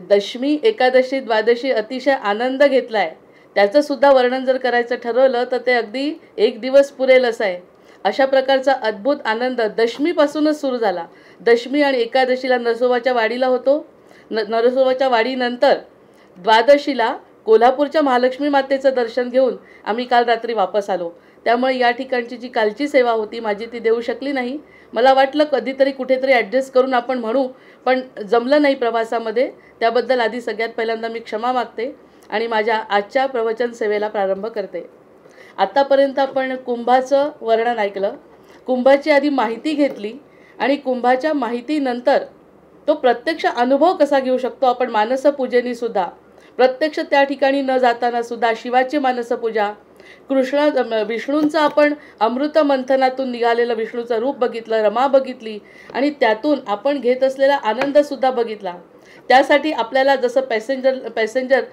दशमी, एकादशी, द्वादशी अतिशय आनंद घेतला आहे. त्याचं सुद्धा वर्णन जर करायचं ठरवलं तर ते अगदी एक दिवस पुरेल असं आहे. अशा प्रकारचा अद्भुत आनंद दशमीपासूनच सुरू झाला. दशमी आणि एकादशीला नरसोबाच्या वाडीला होतो. नरसोबाच्या वाडीनंतर द्वादशीला कोल्हापूरच्या महालक्ष्मी मातेचं दर्शन घेऊन आम्ही काल रात्री वापस आलो. त्यामुळे या ठिकाणची जी कालची सेवा होती माझी ती देऊ शकली नाही. मला वाटलं कधीतरी कुठेतरी ॲडजस्ट करून आपण म्हणू, पण जमलं नाही प्रवासामध्ये. त्याबद्दल आधी सगळ्यात पहिल्यांदा मी क्षमा मागते आणि माझ्या आजच्या प्रवचन सेवेला प्रारंभ करते. आत्तापर्यंत आपण कुंभाचं वर्णन ऐकलं, कुंभाची आधी माहिती घेतली आणि कुंभाच्या माहितीनंतर तो प्रत्यक्ष अनुभव कसा घेऊ शकतो आपण मानसपूजेनी सुद्धा, प्रत्यक्ष त्या ठिकाणी न जाताना सुद्धा शिवाची मानसपूजा, विष्णूंचं आपण अमृत मंथनातून निघालेलं विष्णूचं रूप बघितलं, रमा बघितली आणि त्यातून आपण घेत असलेला आनंदसुद्धा बघितला. त्यासाठी आपल्याला जसं पॅसेंजर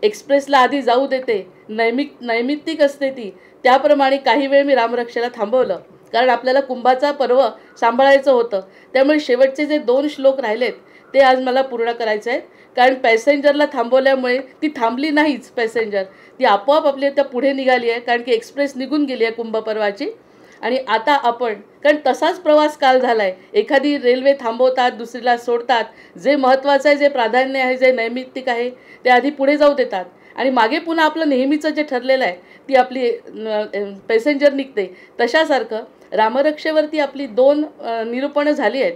एक्सप्रेसला आधी जाऊ देते, नैमित्तिक असते ती, त्याप्रमाणे काही वेळ मी रामरक्षेला थांबवलं, कारण आपल्याला कुंभाचा पर्व सांभाळायचं होतं. त्यामुळे शेवटचे जे 2 श्लोक राहिलेत ते आज मला पूर्ण करायचे आहेत. कारण पॅसेंजरला थांबवल्यामुळे ती थांबली नाहीच, पॅसेंजर ती आपोआप आपली त्या पुढे निघाली आहे, कारण की एक्सप्रेस निघून गेली आहे कुंभपर्वाची. आणि आता आपण, कारण तसाच प्रवास काल झाला आहे, एखादी रेल्वे थांबवतात, दुसरीला सोडतात, जे महत्त्वाचं आहे, जे प्राधान्य आहे, जे नैमित्तिक आहे ते आधी पुढे जाऊ देतात आणि मागे पुन्हा आपलं नेहमीचं जे ठरलेलं आहे ती आपली पॅसेंजर निघते. तशासारखं रामरक्षेवरती आपली 2 निरूपणं झाली आहेत.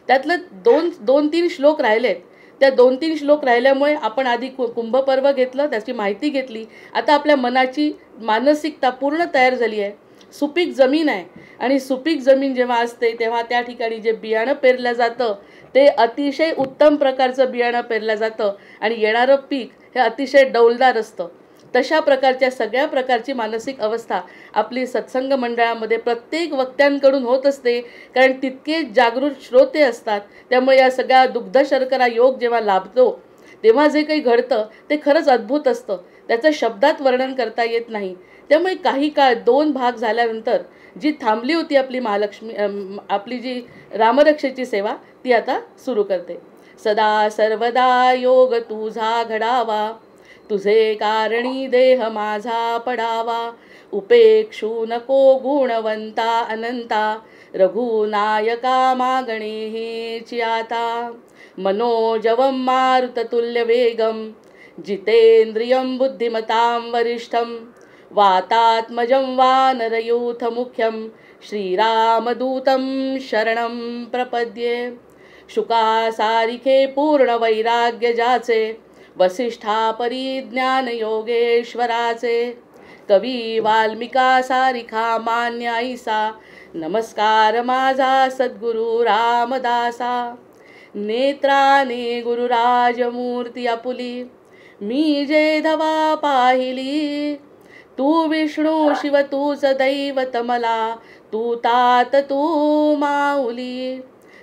त्यातलं 2-3 श्लोक राहिले आहेत. त्या 2-3 श्लोक राहिल्यामुळे आपण आधी कुंभपर्व घेतलं, त्याची माहिती घेतली. आता आपल्या मनाची मानसिकता पूर्ण तयार झाली आहे. सुपीक जमीन आहे आणि सुपीक जमीन जेव्हा असते तेव्हा त्या ठिकाणी जे बियाणं पेरलं जातं ते अतिशय उत्तम प्रकारचं बियाणं पेरलं जातं आणि येणारं पीक हे अतिशय डौलदार असतं. तशा प्रकारच्या सगळ्या प्रकारची मानसिक अवस्था आपली सत्संग मंडळामध्ये प्रत्येक वक्त्यांकडून होत असते, कारण तितके जागृत श्रोते असतात. त्यामुळे या सगळ्या दुग्ध शर्करा योग जेव्हा लाभतो तेव्हा जे काही घडतं ते खरंच अद्भुत असतं. त्याचं शब्दात वर्णन करता येत नाही. त्यामुळे काही काळ 2 भाग झाल्यानंतर जी थांबली होती आपली महालक्ष्मी, आपली जी रामरक्षेची सेवा ती आता सुरू करते. सदा सर्वदा योग तुझा घडावा, तुझे कारणी देह माझा पडावा, उपेक्षू नको गुणवंता अनंता, रघुनायका मागणे हेची आता. मनोजवं मारुततुल्य वेगं, जितेंद्रियं बुद्धिमतां वरिष्ठं, वातात्मजं वानरयूथ मुख्यं, श्रीरामदूतं शरणं प्रपद्ये. शुकासारिखे पूर्ण वैराग्य जाचे, वसिष्ठा परिज्ञान योगेश्वराचे, कवी वाल्मिका सारिखा मान्य ऐसा, नमस्कार माझा सद्गुरु रामदासा. नेत्राने गुरुराजमूर्ती आपुली, मी जे धवा पाहिली, तू विष्णू शिव तूच दैवत मला, तू तात तू माऊली.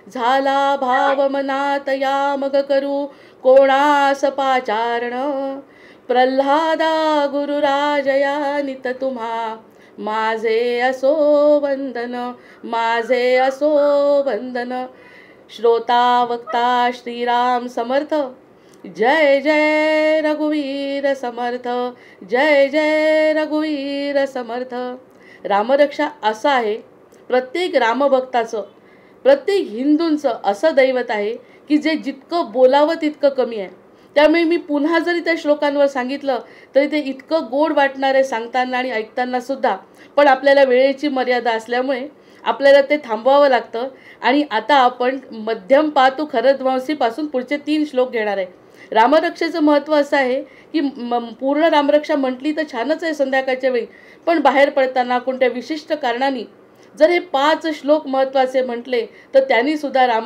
झाला भाव मनात या मग करू कोणास पाचारण, प्रल्हादा गुरुराजया नित तुम्हा, माझे असो वंदन, माझे असो वंदन. श्रोता वक्ता श्रीराम समर्थ, जय जय रघुवीर समर्थ, जय जय रघुवीर समर्थ. रामरक्षा असं आहे, प्रत्येक रामभक्ताचं, प्रत्येक हिंदूंचं असं दैवत आहे की जे जितकं बोलावं तितकं कमी आहे. त्यामुळे मी पुन्हा जरी त्या श्लोकांवर सांगितलं तरी ते इतकं गोड वाटणार आहे सांगताना आणि ऐकताना सुद्धा. पण आपल्याला वेळेची मर्यादा असल्यामुळे आपल्याला ते थांबवावं लागतं. आणि आता आपण मध्यम पातू खरध्वंसीपासून पुढचे 3 श्लोक घेणार आहे. रामरक्षेचं महत्त्व असं आहे की पूर्ण रामरक्षा म्हटली तर छानच आहे संध्याकाळच्या वेळी, पण बाहेर पडताना कोणत्या विशिष्ट कारणाने जर हे 5 श्लोक महत्त्वाचे म्हटले तर त्यांनी सुद्धा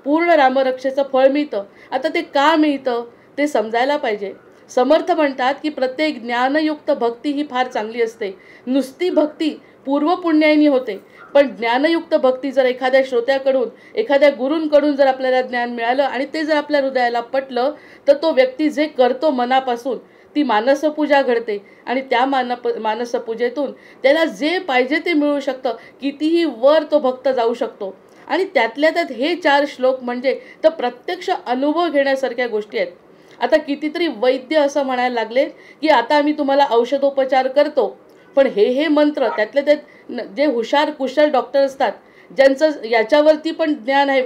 पूर्ण रामरक्षेचं फळ मिळतं. आता ते का मिळतं ते समजायला पाहिजे. समर्थ म्हणतात की प्रत्येक ज्ञानयुक्त भक्ती ही फार चांगली असते. नुसती भक्ती पूर्वपुण्यानी होते, पण ज्ञानयुक्त भक्ती जर एखाद्या श्रोत्याकडून, एखाद्या गुरूंकडून जर आपल्याला ज्ञान मिळालं आणि ते जर आपल्या हृदयाला पटलं तर तो व्यक्ती जे करतो मनापासून ती मानसपूजा घडते आणि त्या मानसपूजेतून त्याला जे पाहिजे ते मिळू शकतं. कितीही वर तो भक्त जाऊ शकतो. आणि त्यातल्या त्यात हे 4 श्लोक म्हणजे तर प्रत्यक्ष अनुभव घेण्यासारख्या गोष्टी आहेत. आता कितीतरी वैद्य असं म्हणायला लागले की आता आम्ही तुम्हाला औषधोपचार करतो, पण हे मंत्र त्यातल्या त्यात जे हुशार कुशल डॉक्टर असतात, ज्यांचं याच्यावरती पण ज्ञान आहे,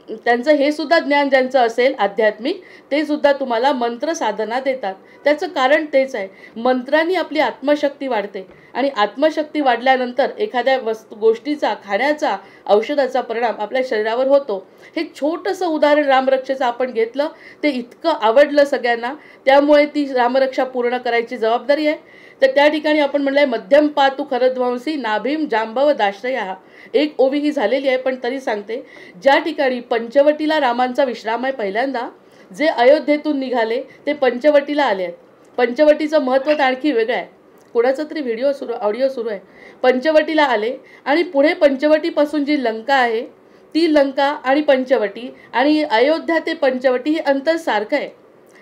त्यांचं हे सुद्धा ज्ञान ज्यांचं असेल आध्यात्मिक, ते सुद्धा तुम्हाला मंत्र साधना देतात. त्याचं कारण तेच आहे, मंत्रांनी आपली आत्मशक्ती वाढते आणि आत्मशक्ती वाढल्यानंतर एखाद्या गोष्टीचा, खाण्याचा, औषधाचा परिणाम आपल्या शरीरावर होतो. हे छोटंसं उदाहरण रामरक्षेचं आपण घेतलं, ते इतकं आवडलं सगळ्यांना, त्यामुळे ती रामरक्षा पूर्ण करायची जबाबदारी आहे. तर त्या ठिकाणी आपण म्हणलंय मध्यम पातू खरध्वंसी नाभीम जांबव दाश्रया. एक ओवी ही झालेली आहे, पण तरी सांगते. ज्या ठिकाणी पंचवटीला रामांचा विश्राम आहे, पहिल्यांदा जे अयोध्येतून निघाले ते पंचवटीला आले आहेत. पंचवटीचं महत्त्व तर आणखी वेगळं आहे. कोणाचा तरी ऑडिओ सुरू आहे. पंचवटीला आले आणि पुढे पंचवटीपासून जी लंका आहे ती लंका आणि पंचवटी आणि अयोध्या ते पंचवटी हे अंतर सारखं आहे.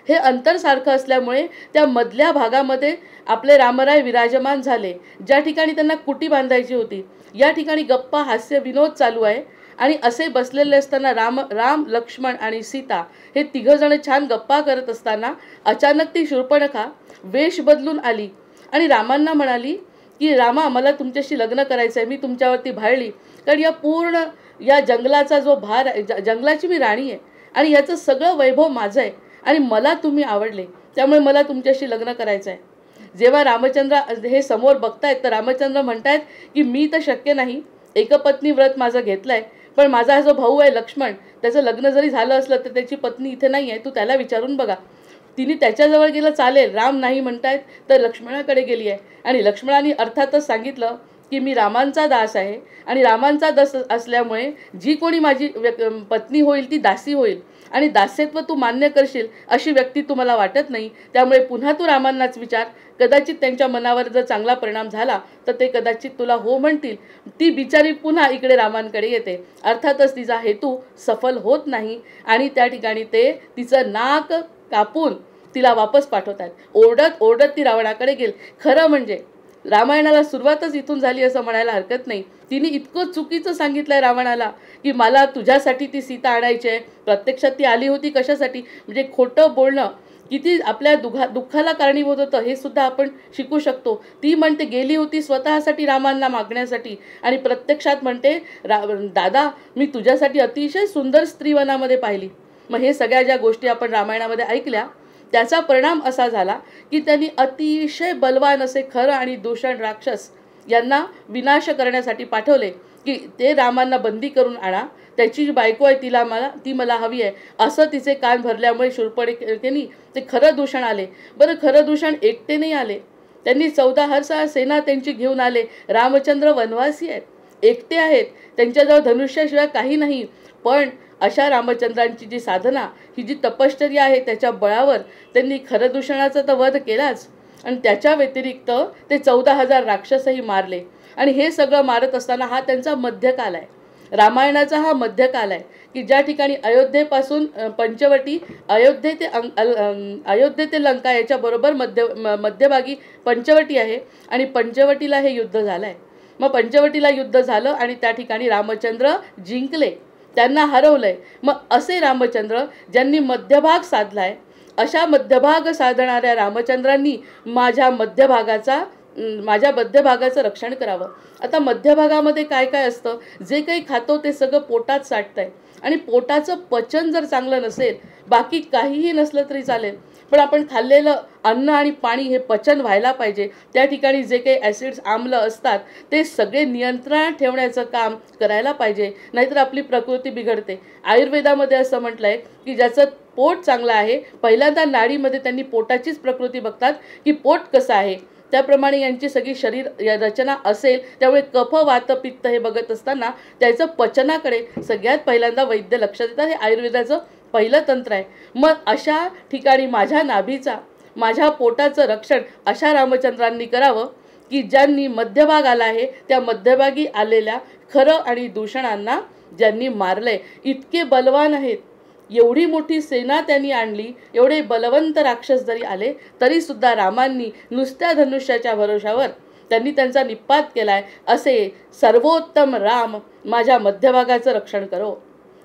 हे अंतर सारखं असल्यामुळे त्या मधल्या भागामध्ये आपले रामराय विराजमान झाले. ज्या ठिकाणी त्यांना कुटी बांधायची होती, या ठिकाणी गप्पा, हास्य, विनोद चालू आहे. आणि असे बसलेले असताना राम, लक्ष्मण आणि सीता हे तिघंजण छान गप्पा करत असताना अचानक ती शूर्पणखा वेश बदलून आली आणि रामांना म्हणाली की रामा, मला तुमच्याशी लग्न करायचं आहे, मी तुमच्यावरती भाळली, कारण या पूर्ण या जंगलाचा जो भार आहे, जंगलाची मी राणी आहे आणि याचं सगळं वैभव माझं आहे आणि मला तुम्ही आवडले, त्यामुळे मला तुमच्याशी लग्न करायचं आहे. जेव्हा रामचंद्र हे समोर बघतायत तर रामचंद्र म्हणतायत की मी तर शक्य नाही, एकपत्नी व्रत माझं घेतलं आहे, पण माझा हा जो भाऊ आहे लक्ष्मण, त्याचं लग्न जरी झालं असलं तर त्याची पत्नी इथे नाही आहे, तू त्याला विचारून बघा. तिने त्याच्याजवळ गेलं चालेल, राम नाही म्हणतायत तर लक्ष्मणाकडे गेली आहे आणि लक्ष्मणाने अर्थातच सांगितलं की मी रामांचा दास आहे आणि रामांचा दास असल्यामुळे जी कोणी माझी पत्नी होईल ती दासी होईल आणि दास्यत्व तू मान्य करशील अशी व्यक्ती तू मला वाटत नाही, त्यामुळे पुन्हा तू रामांनाच विचार, कदाचित त्यांच्या मनावर जर चांगला परिणाम झाला तर ते कदाचित तुला हो म्हणतील. ती बिचारी पुन्हा इकडे रामांकडे येते. अर्थातच तिचा हेतू सफल होत नाही आणि त्या ठिकाणी ते तिचं नाक कापून तिला वापस पाठवतात. ओरडत ओरडत ती रावणाकडे गेली. खरं म्हणजे रामायणाला सुरुवातच इथून झाली असं म्हणायला हरकत नाही. तिने इतकं चुकीचं सांगितलंय रावणाला की मला तुझ्यासाठी ती सीता आणायची आहे, प्रत्यक्षात ती आली होती कशासाठी, म्हणजे खोटं बोलणं किती आपल्या दुःखाला कारणीभूत होतं हे सुद्धा आपण शिकू शकतो. ती म्हणते गेली होती स्वतःसाठी रामांना मागण्यासाठी आणि प्रत्यक्षात म्हणते दादा, मी तुझ्यासाठी अतिशय सुंदर स्त्रीवनामध्ये पाहिली. मग हे सगळ्या ज्या गोष्टी आपण रामायणामध्ये ऐकल्या त्याचा परिणाम असा झाला की त्यांनी अतिशय बलवान असे खर आणि दूषण राक्षस यांना विनाश करण्यासाठी पाठवले की ते रामांना बंदी करून आणा, त्याची जी बायको आहे ती मला हवी आहे, असं तिचे कान भरल्यामुळे शूर्पणखेनी ते खरं दूषण आले. बरं, खरं दूषण एकटे नाही आले, त्यांनी 14,000 सेना त्यांची घेऊन आले. रामचंद्र वनवासी आहेत, एकटे आहेत, त्यांच्याजवळ धनुष्याशिवाय काही नाही, पण अशा रामचंद्रांची जी साधना, ही जी तपश्चर्या आहे त्याच्या बळावर त्यांनी खरदूषणाचा तर वध केलाच आणि त्याच्या व्यतिरिक्त ते 14,000 राक्षसही मारले. आणि हे सगळं मारत असताना हा त्यांचा मध्यकाल आहे. रामायणाचा हा मध्यकाल आहे की ज्या ठिकाणी अयोध्येपासून पंचवटी, अयोध्ये ते लंका याच्याबरोबर मध्यभागी पंचवटी आहे आणि पंचवटीला हे युद्ध झालं आहे. मग पंचवटीला युद्ध झालं आणि त्या ठिकाणी रामचंद्र जिंकले, त्यांना हरवलंय. मग असे रामचंद्र ज्यांनी मध्यभाग साधलाय, अशा मध्यभाग साधणाऱ्या रामचंद्रांनी माझ्या मध्यभागाचं रक्षण करावं. आता मध्यभागामध्ये काय काय असतं, जे काही खातो ते सगळं पोटात साठतंय आणि पोटाचं पचन जर चांगलं नसेल, बाकी काहीही नसलं तरी चालेल, पण आपण खाल्लेलं अन्न आणि पाणी हे पचन व्हायला पाहिजे. त्या ठिकाणी जे काही ॲसिड्स, आम्ल असतात ते सगळे नियंत्रणात ठेवण्याचं काम करायला पाहिजे, नाहीतर आपली प्रकृती बिघडते. आयुर्वेदामध्ये असं म्हटलं आहे की ज्याचं पोट चांगलं आहे, पहिल्यांदा नाडीमध्ये त्यांनी पोटाचीच प्रकृती बघतात की पोट कसं आहे, त्याप्रमाणे यांची सगळी शरीर रचना असेल. त्यामुळे कफ, वात, पित्त हे बघत असताना त्याचं पचनाकडे सगळ्यात पहिल्यांदा वैद्य लक्ष देतात. हे आयुर्वेदाचं पहिलं तंत्र आहे. मग अशा ठिकाणी माझ्या नाभीचा, माझ्या पोटाचं रक्षण अशा रामचंद्रांनी करावं की ज्यांनी मध्यभाग आला आहे त्या मध्यभागी आलेल्या खरं आणि दूषणांना ज्यांनी मारलंय. इतके बलवान आहेत, एवढी मोठी सेना त्यांनी आणली, एवढे बलवंत राक्षस जरी आले तरी सुद्धा रामांनी नुसत्या धनुष्याच्या भरोशावर त्यांनी त्यांचा निपात केलाय, असे सर्वोत्तम राम माझ्या मध्यभागाचं रक्षण करो.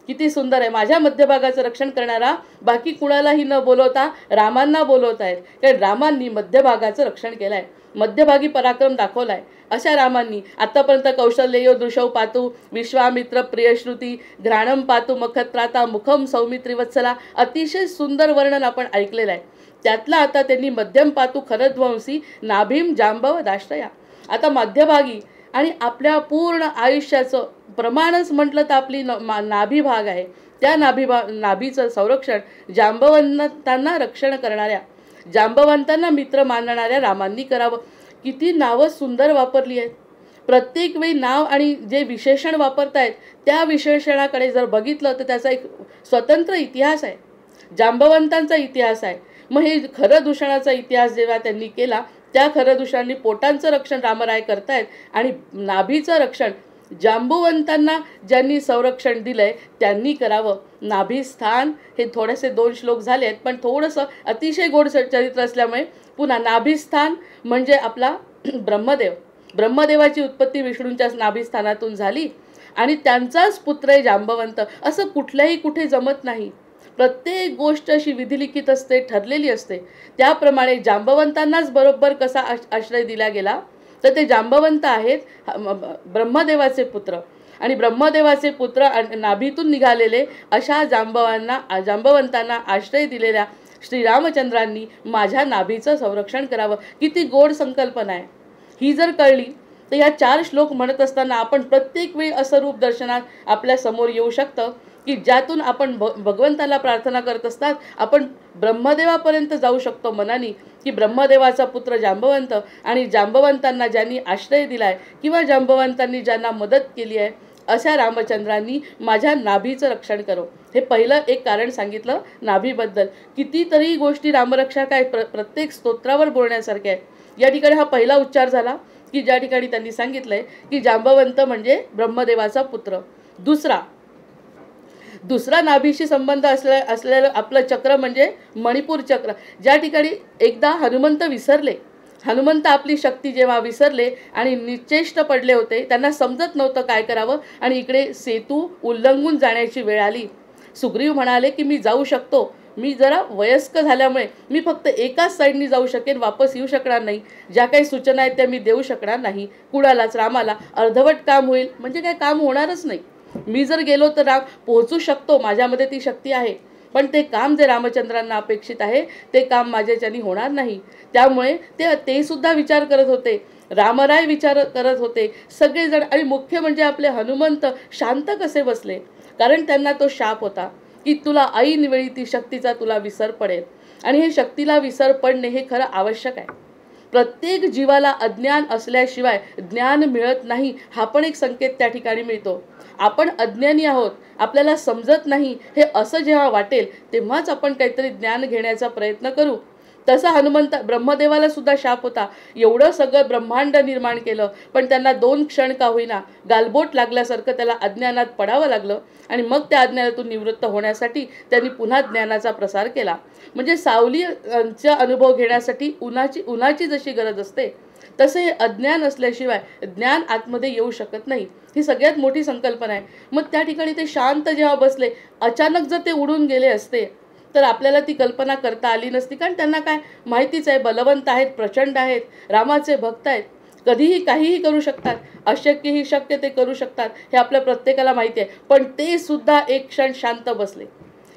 किती सुंदर आहे. माझ्या मध्यभागाचं रक्षण करणारा बाकी कुणालाही न बोलवता रामांना बोलवत आहेत, कारण रामांनी मध्यभागाचं रक्षण केलंय, मध्यभागी पराक्रम दाखवलाय. अशा रामांनी आतापर्यंत कौशल्यो दृशौ पातु विश्वामित्र प्रियश्रुती घ्राणम पातु मखत्राता मुखम सौमित्रिवत्सला, अतिशय सुंदर वर्णन आपण ऐकलेलं आहे. त्यातला आता त्यांनी मध्यम पातू खरध्वंसी नाभीम जांबव दाश्रया. आता मध्यभागी आणि आपल्या पूर्ण आयुष्याचं प्रमाणच म्हटलं तर आपली नाभी भाग आहे. त्या नाभीचं संरक्षण जांबवंतांना रक्षण करणाऱ्या, जांबवंतांना मित्र मानणाऱ्या रामांनी करावं. किती नावं सुंदर वापरली आहेत. प्रत्येक वेळी नाव आणि जे विशेषण वापरतायत त्या विशेषणाकडे जर बघितलं तर त्याचा एक स्वतंत्र इतिहास आहे, जांबवंतांचा इतिहास आहे. मग हे खरदूषणाचा इतिहास जेव्हा त्यांनी केला, त्या खरदूषणांनी पोटांचं रक्षण रामराय करतायत आणि नाभीचं रक्षण जांबुवंतांना ज्यांनी संरक्षण दिलंय त्यांनी करावं. नाभीस्थान हे थोडेसे 2 श्लोक झाले आहेत, पण थोडंसं अतिशय गोड चरित्र असल्यामुळे पुन्हा नाभीस्थान म्हणजे आपला ब्रह्मदेव. ब्रह्मदेवाची उत्पत्ती विष्णूंच्या नाभीस्थानातून झाली आणि त्यांचाच पुत्र आहे जांबवंत. असं कुठल्याही कुठे जमत नाही. प्रत्येक गोष्ट अशी विधिलिखित असते, ठरलेली असते. त्याप्रमाणे जांबवंतांनाच बरोबर कसा आश्रय दिला गेला, तर ते जांबवंत आहेत ब्रह्मदेवाचे पुत्र, आणि ब्रह्मदेवाचे पुत्र नाभीतून निघालेले अशा जांबवंतांना आश्रय दिलेल्या श्रीरामचंद्रांनी माझ्या नाभीचं संरक्षण करावं. किती गोड संकल्पना आहे ही. जर कळली तर या 4 श्लोक म्हणत असताना आपण प्रत्येक वेळी असं रूप दर्शनात आपल्या समोर येऊ शकतं की ज्यातून आपण भगवंताला प्रार्थना करत असतात आपण ब्रह्मदेवापर्यंत जाऊ शकतो मनाने, की ब्रह्मदेवाचा पुत्र जांबवंत आणि जांबवंतांना ज्यांनी आश्रय दिलाय किंवा जांबवंतांनी ज्यांना मदत केली आहे अशा रामचंद्रांनी माझ्या नाभीचं रक्षण करो. हे पहिलं एक कारण सांगितलं नाभीबद्दल. कितीतरी गोष्टी रामरक्षा काय प्रत्येक स्तोत्रावर बोलण्यासारख्या आहे. या ठिकाणी हा पहिला उच्चार झाला की ज्या ठिकाणी त्यांनी सांगितलंय की जांबवंत म्हणजे ब्रह्मदेवाचा पुत्र. दुसरा नाभीशी संबंध असलेलं आपलं चक्र म्हणजे मणिपूर चक्र. ज्या ठिकाणी एकदा हनुमंत विसरले, हनुमंत आपली शक्ती जेव्हा विसरले आणि निश्चेष्ट पडले होते, त्यांना समजत नव्हतं काय करावं आणि इकडे सेतू उल्लंघून जाण्याची वेळ आली. सुग्रीव म्हणाले की मी जाऊ शकतो, मी जरा वयस्क झाल्यामुळे मी फक्त एकाच साईडनी जाऊ शकेन, वापस येऊ शकणार नाही. ज्या काही सूचना आहेत त्या मी देऊ शकणार नाही कुणालाच. रामाला अर्धवट काम होईल म्हणजे काय काम होणारच नाही. मी जर गेलो तर राम पोहोचू शकतो, माझ्यामध्ये ती शक्ती आहे, पण ते काम जे रामचंद्रांना अपेक्षित आहे ते काम माझ्याच्यानी होणार नाही. त्यामुळे ते सुद्धा विचार करत होते, रामराय विचार करत होते सगळेजण. आणि मुख्य म्हणजे आपले हनुमंत शांत कसे बसले, कारण त्यांना तो शाप होता की तुला ऐन वेळी ती शक्तीचा तुला विसर पडेल. आणि हे शक्तीला विसर पडणे हे खरं आवश्यक आहे. प्रत्येक जीवाला अज्ञान असल्याशिवाय ज्ञान मिळत नाही, हा पण एक संकेत त्या ठिकाणी मिळतो. आपण अज्ञानी आहोत, आपल्याला समजत नाही हे असं जेव्हा वाटेल तेव्हाच आपण काहीतरी ज्ञान घेण्याचा प्रयत्न करू. तसा हनुमंत ब्रह्मदेवाला सुद्धा शाप होता. एवढं सगळं ब्रह्मांड निर्माण केलं पण त्यांना 2 क्षण का होईना गालबोट लागल्यासारखं त्याला अज्ञानात पडावं लागलं आणि मग त्या अज्ञानातून निवृत्त होण्यासाठी त्यांनी पुन्हा ज्ञानाचा प्रसार केला. म्हणजे सावलीचा अनुभव घेण्यासाठी उन्हाची जशी गरज असते तसे हे अज्ञान असल्याशिवाय ज्ञान आतमध्ये येऊ शकत नाही. ही सगळ्यात मोठी संकल्पना आहे. मग त्या ठिकाणी ते शांत जेव्हा बसले, अचानक जर ते उडून गेले असते तर आपल्याला ती कल्पना करता आली नसती, कारण त्यांना काय माहितीच आहे, बलवंत आहेत, प्रचंड आहेत, रामाचे भक्त आहेत, कधीही काहीही करू शकतात, अशक्य ही शक्य ते करू शकतात हे आपल्या प्रत्येकाला माहिती आहे. पण ते सुद्धा एक क्षण शांत बसले.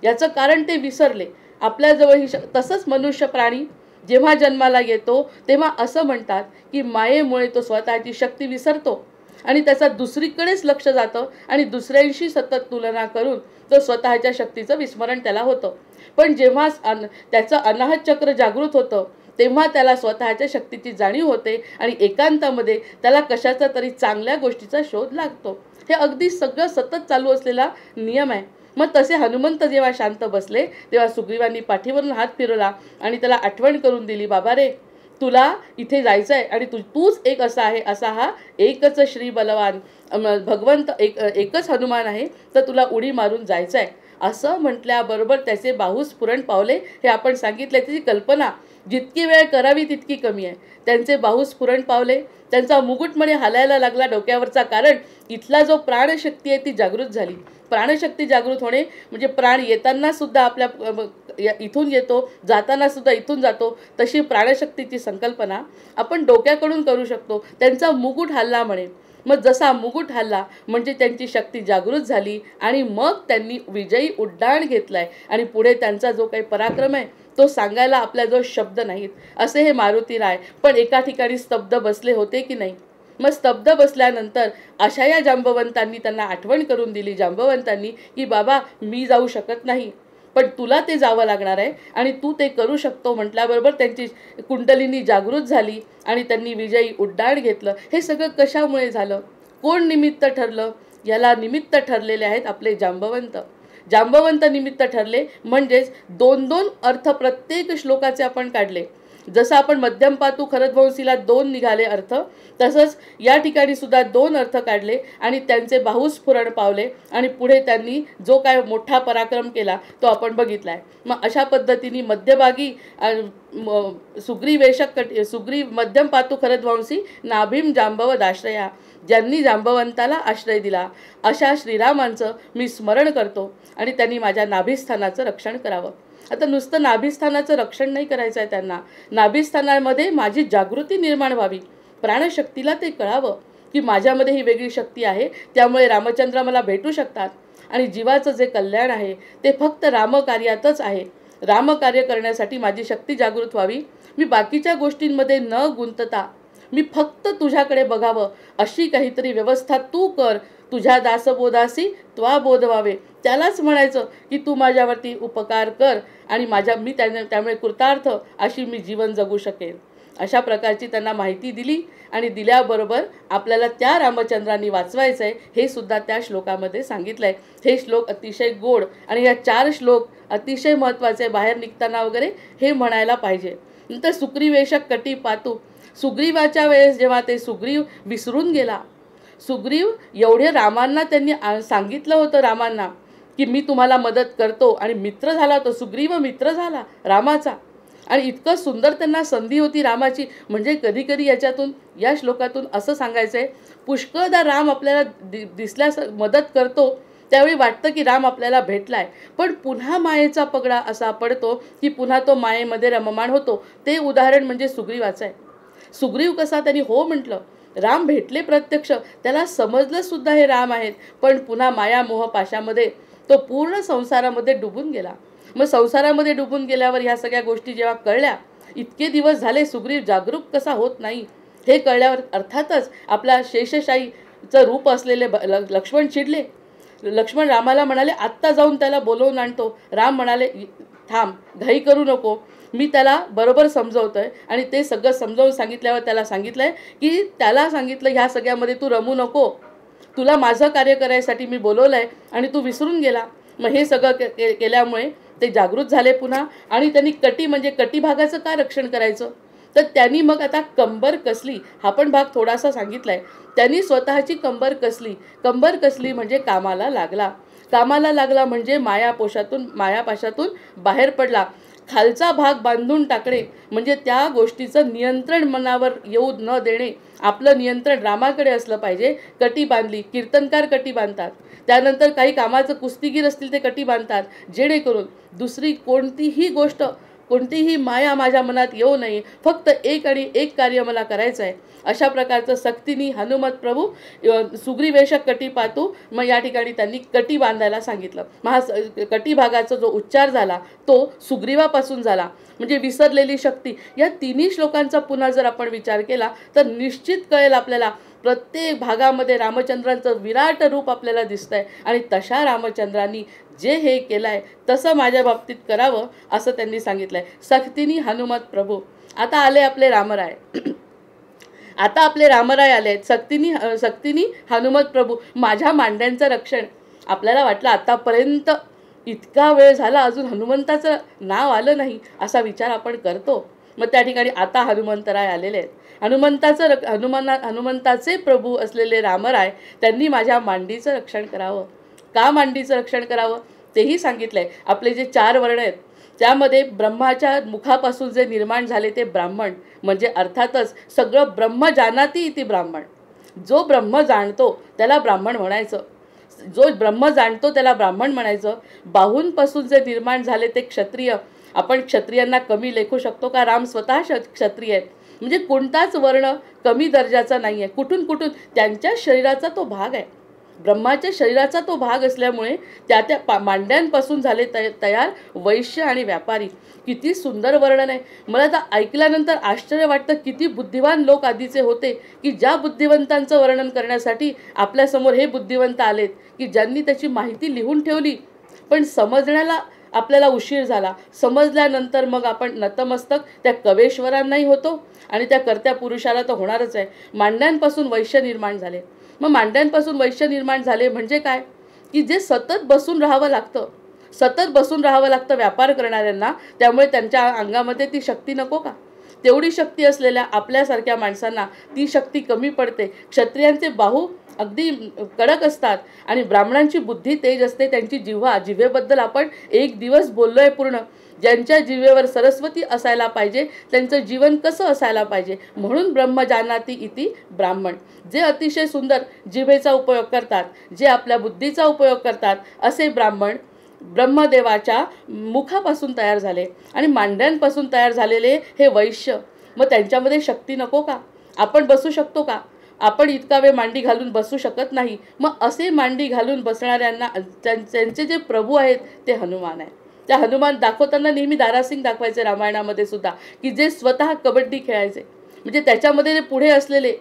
याचं कारण ते विसरले आपल्याजवळ ही तसंच मनुष्य प्राणी जेव्हा जन्माला येतो तेव्हा असं म्हणतात की मायेमुळे तो स्वतःची शक्ती विसरतो आणि त्याचा दुसरीकडेच लक्ष जातं आणि दुसऱ्यांशी सतत तुलना करून तो स्वतःच्या शक्तीचं विस्मरण त्याला होतं. पण जेव्हा त्याचं अनाहत चक्र जागृत होतं तेव्हा त्याला स्वतःच्या शक्तीची जाणीव होते आणि एकांतामध्ये त्याला कशाचा तरी चांगल्या गोष्टीचा शोध लागतो. हे अगदी सगळं सतत चालू असलेला नियम आहे. मग तसे हनुमंत जेव्हा शांत बसले तेव्हा सुग्रीवांनी पाठीवरून हात फिरवला आणि त्याला आठवण करून दिली, बाबा रे तुला इथे जायचं आहे आणि तूच एक असा आहे, असा हा एकच श्री बलवान भगवंत एकच हनुमान आहे, तर तुला उडी मारून जायचं आहे. असं म्हटल्याबरोबर त्याचे बाहू स्फुरण पावले हे आपण सांगितले. त्याची कल्पना जितकी वेळ करावी तितकी कमी आहे. त्यांचे बाहू स्फुरण पावले, त्यांचा मुकुटमणी हालायला लागला डोक्यावरचा, कारण इथला जो प्राणशक्ती आहे ती जागृत झाली. प्राणशक्ती जागृत होणे म्हणजे प्राण येताना सुद्धा आपल्या इथून येतो, जाताना सुद्धा इथून जातो, तशी प्राणशक्तीची संकल्पना आपण डोक्याकडून करू शकतो. त्यांचा मुकुट हलला म्हणे. मग जसा मुकुट हलला म्हणजे त्यांची शक्ती जागृत झाली आणि मग त्यांनी विजयी उड्डाण घेतलाय आणि पुढे त्यांचा जो काही पराक्रम आहे तो सांगायला आपल्याजवळ शब्द नाहीत. असे हे मारुती राय पण एका ठिकाणी स्तब्ध बसले होते की नाही. मग स्तब्ध बसल्यानंतर अशा या जांबवंतांनी त्यांना आठवण करून दिली, जांबवंतांनी, की बाबा मी जाऊ शकत नाही पण तुला ते जावं लागणार आहे आणि तू ते करू शकतो म्हटल्याबरोबर त्यांची कुंडलिनी जागृत झाली आणि त्यांनी विजयी उड्डाण घेतलं. हे सगळं कशामुळे झालं, कोण निमित्त ठरलं? याला निमित्त ठरलेले आहेत आपले जांबवंत. जांबवंत निमित्त ठरले म्हणजेच 2-2 अर्थ प्रत्येक श्लोकाचे आपण काढले. जसं आपण मध्यम पातू खरदवंशीला 2 निघाले अर्थ, तसंच या ठिकाणी सुद्धा 2 अर्थ काढले आणि त्यांचे बाहुस्फुरण पावले आणि पुढे त्यांनी जो काय मोठा पराक्रम केला तो आपण बघितलाय. मग अशा पद्धतीने मध्यभागी सुग्रीवेशक सुग्रीव मध्यम पातू खरदवंशी नाभीम जांबवद आश्रया, ज्यांनी जांबवंताला आश्रय दिला अशा श्रीरामांचं मी स्मरण करतो आणि त्यांनी माझ्या नाभिस्थानाचं रक्षण करावं. आता नुसतं नाभिस्थानाचं रक्षण नाही करायचं आहे त्यांना, नाभिस्थानामध्ये माझी जागृती निर्माण व्हावी, प्राणशक्तीला ते कळावं की माझ्यामध्ये ही वेगळी शक्ती आहे, त्यामुळे रामचंद्र मला भेटू शकतात आणि जीवाचं जे कल्याण आहे ते फक्त रामकार्यातच आहे. रामकार्य करण्यासाठी माझी शक्ती जागृत व्हावी, मी बाकीच्या गोष्टींमध्ये न गुंतता मी फक्त तुझ्याकडे बघावं अशी काहीतरी व्यवस्था तू कर. तुझ्या दासबोधासी त्वा बोध व्हावे, त्यालाच म्हणायचं की तू माझ्यावरती उपकार कर आणि मी त्यामुळे कृतार्थ अशी मी जीवन जगू शकेन. अशा प्रकारची त्यांना माहिती दिली आणि दिल्याबरोबर आपल्याला त्या रामचंद्रांनी वाचवायचं आहे हे सुद्धा त्या श्लोकामध्ये सांगितलं आहे. हे श्लोक अतिशय गोड आणि या 4 श्लोक अतिशय महत्त्वाचे, बाहेर निघताना वगैरे हे म्हणायला पाहिजे. नंतर सुग्रीवेशक कटी पातू, सुग्रीवाच्या वेळेस जेव्हा ते सुग्रीव विसरून गेला, सुग्रीव एवढे रामांना त्यांनी सांगितलं होतं रामांना की मी तुम्हाला मदत करतो आणि मित्र झाला, तो सुग्रीव मित्र झाला रामाचा आणि इतकं सुंदर त्यांना संधी होती रामाची. म्हणजे कधी कधी याच्यातून या श्लोकातून असं सांगायचं आहे, पुष्कळदा राम आपल्याला दिसल्यास मदत करतो त्यावेळी वाटतं की राम आपल्याला भेटलाय, पण पुन्हा मायेचा पगडा असा पडतो की पुन्हा तो मायेमध्ये रममाण होतो. ते उदाहरण म्हणजे सुग्रीवाचं आहे. सुग्रीव कसा त्यांनी हो म्हटलं, राम भेटले प्रत्यक्ष, त्याला समजलं सुद्धा हे राम आहेत, पण पुन्हा माया मोह पाशामध्ये तो पूर्ण संसारामध्ये डुबून गेला. मग संसारामध्ये डुबून गेल्यावर ह्या सगळ्या गोष्टी जेव्हा कळल्या, इतके दिवस झाले सुग्रीव जागरूक कसा होत नाही हे कळल्यावर अर्थातच आपला शेषशाहीचं रूप असलेले लक्ष्मण चिडले. लक्ष्मण रामाला म्हणाले आत्ता जाऊन त्याला बोलवून आणतो. राम म्हणाले थांब, घाई करू नको, मी त्याला बरोबर समजवतोय आणि ते सगळं समजावून सांगितल्यावर त्याला सांगितलंय की त्याला सांगितलं ह्या सगळ्यामध्ये तू रमू नको, तुला माझं कार्य करायसाठी मी बोलवलंय आणि तू विसरून गेला. मग हे सगळं केल्यामुळे ते जागृत झाले पुन्हा आणि त्यांनी कटी म्हणजे कटी भागाचं का रक्षण करायचं, तर त्यांनी मग आता कंबर कसली, हा पण भाग थोडासा सांगितलाय. त्यांनी स्वतःची कंबर कसली म्हणजे कामाला लागला. कामाला लागला म्हणजे मायापाशातून बाहेर पडला. खालचा भाग बांधून टाकणे म्हणजे त्या गोष्टीचं नियंत्रण मनावर येऊ न देणे, आपलं नियंत्रण रामाकडे असलं पाहिजे. कटी बांधली, कीर्तनकार कटी बांधतात, त्यानंतर काही कामाचं कुस्तीगीर असतील ते कटी बांधतात, जेणेकरून दुसरी कोणतीही गोष्ट कोणतीही माया माझ्या मनात येऊ नये, फक्त एक आणि एक कार्य मला करायचं आहे. अशा प्रकारचं सक्तीने हनुमत प्रभू सुग्रीवेशक कटी पातू, मग या ठिकाणी त्यांनी कटी बांधायला सांगितलं. कटी भागाचा जो उच्चार झाला तो सुग्रीवापासून झाला, म्हणजे विसरलेली शक्ती. या तिन्ही श्लोकांचा पुन्हा जर आपण विचार केला तर निश्चित कळेल आपल्याला प्रत्येक भागामध्ये रामचंद्रांचं विराट रूप आपल्याला दिसतंय आणि तशा रामचंद्रांनी जे हे केलंय तसं माझ्या बाबतीत करावं असं त्यांनी सांगितलंय. सक्तीनी हनुमत प्रभू. आता आले आपले रामराय. आता आपले रामराय आले आहेत. सक्तीनी हनुमत प्रभू, माझ्या मांड्यांचं रक्षण. आपल्याला वाटलं आतापर्यंत इतका वेळ झाला अजून हनुमंताचं नाव आलं नाही असा विचार आपण करतो. मग त्या ठिकाणी आता हनुमंतराय आलेले आहेत. हनुमंताचे प्रभू असलेले रामराय त्यांनी माझ्या मांडीचं रक्षण करावं. का मांडीचं रक्षण करावं, तेही सांगितलंय. आपले जे 4 वर्ण आहेत त्यामध्ये ब्रह्माच्या मुखापासून जे निर्माण झाले ते ब्राह्मण, म्हणजे अर्थातच सगळं ब्रह्म जानाती इति ब्राह्मण. जो ब्रह्म जाणतो त्याला ब्राह्मण म्हणायचं. जो ब्रह्म जाणतो त्याला ब्राह्मण म्हणायचं. बाहूंपासून जे निर्माण झाले ते क्षत्रिय. आपण क्षत्रियांना कमी लेखू शकतो का? राम स्वतः क्षत्रिय आहेत. म्हणजे कोणताच वर्ण कमी दर्जाचा नाही आहे. कुठून कुठून त्यांच्या शरीराचा तो भाग आहे. ब्रह्माच्या शरीराचा तो भाग असल्यामुळे त्या मांड्यांपासून झाले तयार वैश्य आणि व्यापारी. किती सुंदर वर्णन आहे. मला तर ऐकल्यानंतर आश्चर्य वाटतं किती बुद्धिवान लोक आधीचे होते की ज्या बुद्धिवंतांचं वर्णन करण्यासाठी आपल्यासमोर हे बुद्धिवंत आलेत की ज्यांनी त्याची माहिती लिहून ठेवली. पण समजण्याला आपल्याला उशीर झाला. समजल्यानंतर मग आपण नतमस्तक त्या कवेश्वरांनाही होतो आणि त्या कर्त्या पुरुषाला तर होणारच आहे. मांड्यांपासून वैश्य निर्माण झाले. मग मांड्यांपासून वैश्य निर्माण झाले म्हणजे काय की जे सतत बसून राहावं लागतं, सतत बसून राहावं लागतं व्यापार करणाऱ्यांना. त्यामुळे त्यांच्या अंगामध्ये ती शक्ती नको का? तेवढी शक्ती असलेल्या आपल्यासारख्या माणसांना ती शक्ती कमी पडते. क्षत्रियांचे बाहू अगदी कडक असतात आणि ब्राह्मणांची बुद्धी तेज असते. त्यांची जिव्हेबद्दल आपण एक दिवस बोललोय पूर्ण. ज्यांच्या जिव्हेवर सरस्वती असायला पाहिजे त्यांचं जीवन कसं असायला पाहिजे. म्हणून ब्रह्म जानाति इति ब्राह्मण. जे अतिशय सुंदर जिभेचा उपयोग करतात, जे आपल्या बुद्धीचा उपयोग करतात असे ब्राह्मण ब्रह्मदेवाच्या मुखापासून तयार झाले. आणि मांड्यांपासून तयार झालेले हे वैश्य. मग त्यांच्यामध्ये शक्ती नको का? आपण बसू शकतो का? आपण इतका वेळ मांडी घालून बसू शकत नाही. मग असे मांडी घालून बसणाऱ्यांना त्यांचे जे प्रभू आहेत ते हनुमान आहे. त्या हनुमान दाखवताना नेहमी दारासिंग दाखवायचे रामायणामध्ये सुद्धा की जे स्वतः कबड्डी खेळायचे. म्हणजे त्याच्यामध्ये जे पुढे असलेले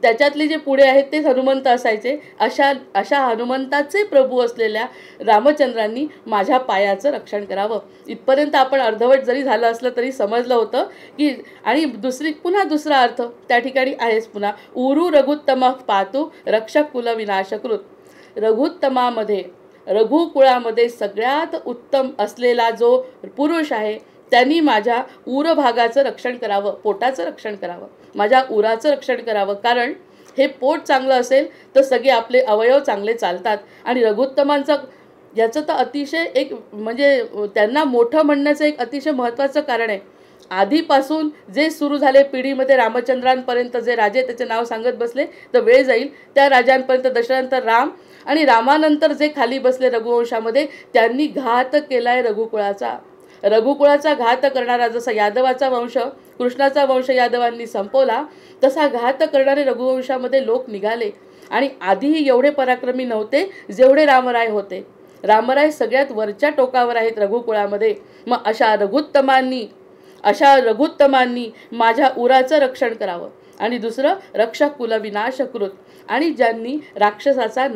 त्याच्यातले जे पुढे आहेत ते हनुमंत असायचे. अशा हनुमंताचे प्रभू असलेल्या रामचंद्रांनी माझ्या पायाचं रक्षण करावं. इथपर्यंत आपण अर्धवट जरी झालं असलं तरी समजलं होतं की आणि पुन्हा दुसरा अर्थ त्या ठिकाणी आहेच पुन्हा. उरु रघुत्तम पातु रक्षक कुल विनाशकृत. रघुत्तमामध्ये रघुकुळामध्ये सगळ्यात उत्तम असलेला जो पुरुष आहे त्यांनी माझ्या उरभागाचं रक्षण करावं, पोटाचं रक्षण करावं, माझ्या उराचं रक्षण करावं. कारण हे पोट चांगलं असेल तर सगळे आपले अवयव चांगले चालतात. आणि रघुत्तमांचं याचं तर अतिशय एक म्हणजे त्यांना मोठं म्हणण्याचं एक अतिशय महत्त्वाचं कारण आहे. आधीपासून जे सुरू झाले पिढीमध्ये रामचंद्रांपर्यंत जे राजे त्याचे नाव सांगत बसले तर वेळ जाईल. त्या राजांपर्यंत दशरथनंतर राम आणि रामानंतर जे खाली बसले रघुवंशामध्ये त्यांनी घात केलाय रघुकुळाचा. रघुकुळाचा घात करणारा जसा यादवाचा वंश कृष्णाचा वंश यादवांनी संपवला तसा घात करणारे रघुवंशामध्ये लोक निघाले. आणि आधीही एवढे पराक्रमी नव्हते जेवढे रामराय होते. रामराय सगळ्यात वरच्या टोकावर आहेत रघुकुळामध्ये. मग अशा रघुत्तमांनी माझ्या उराचं रक्षण करावं. आणि दुसरं रक्षक कुल विनाशकृत. आणि ज्यांनी राक्षसाचा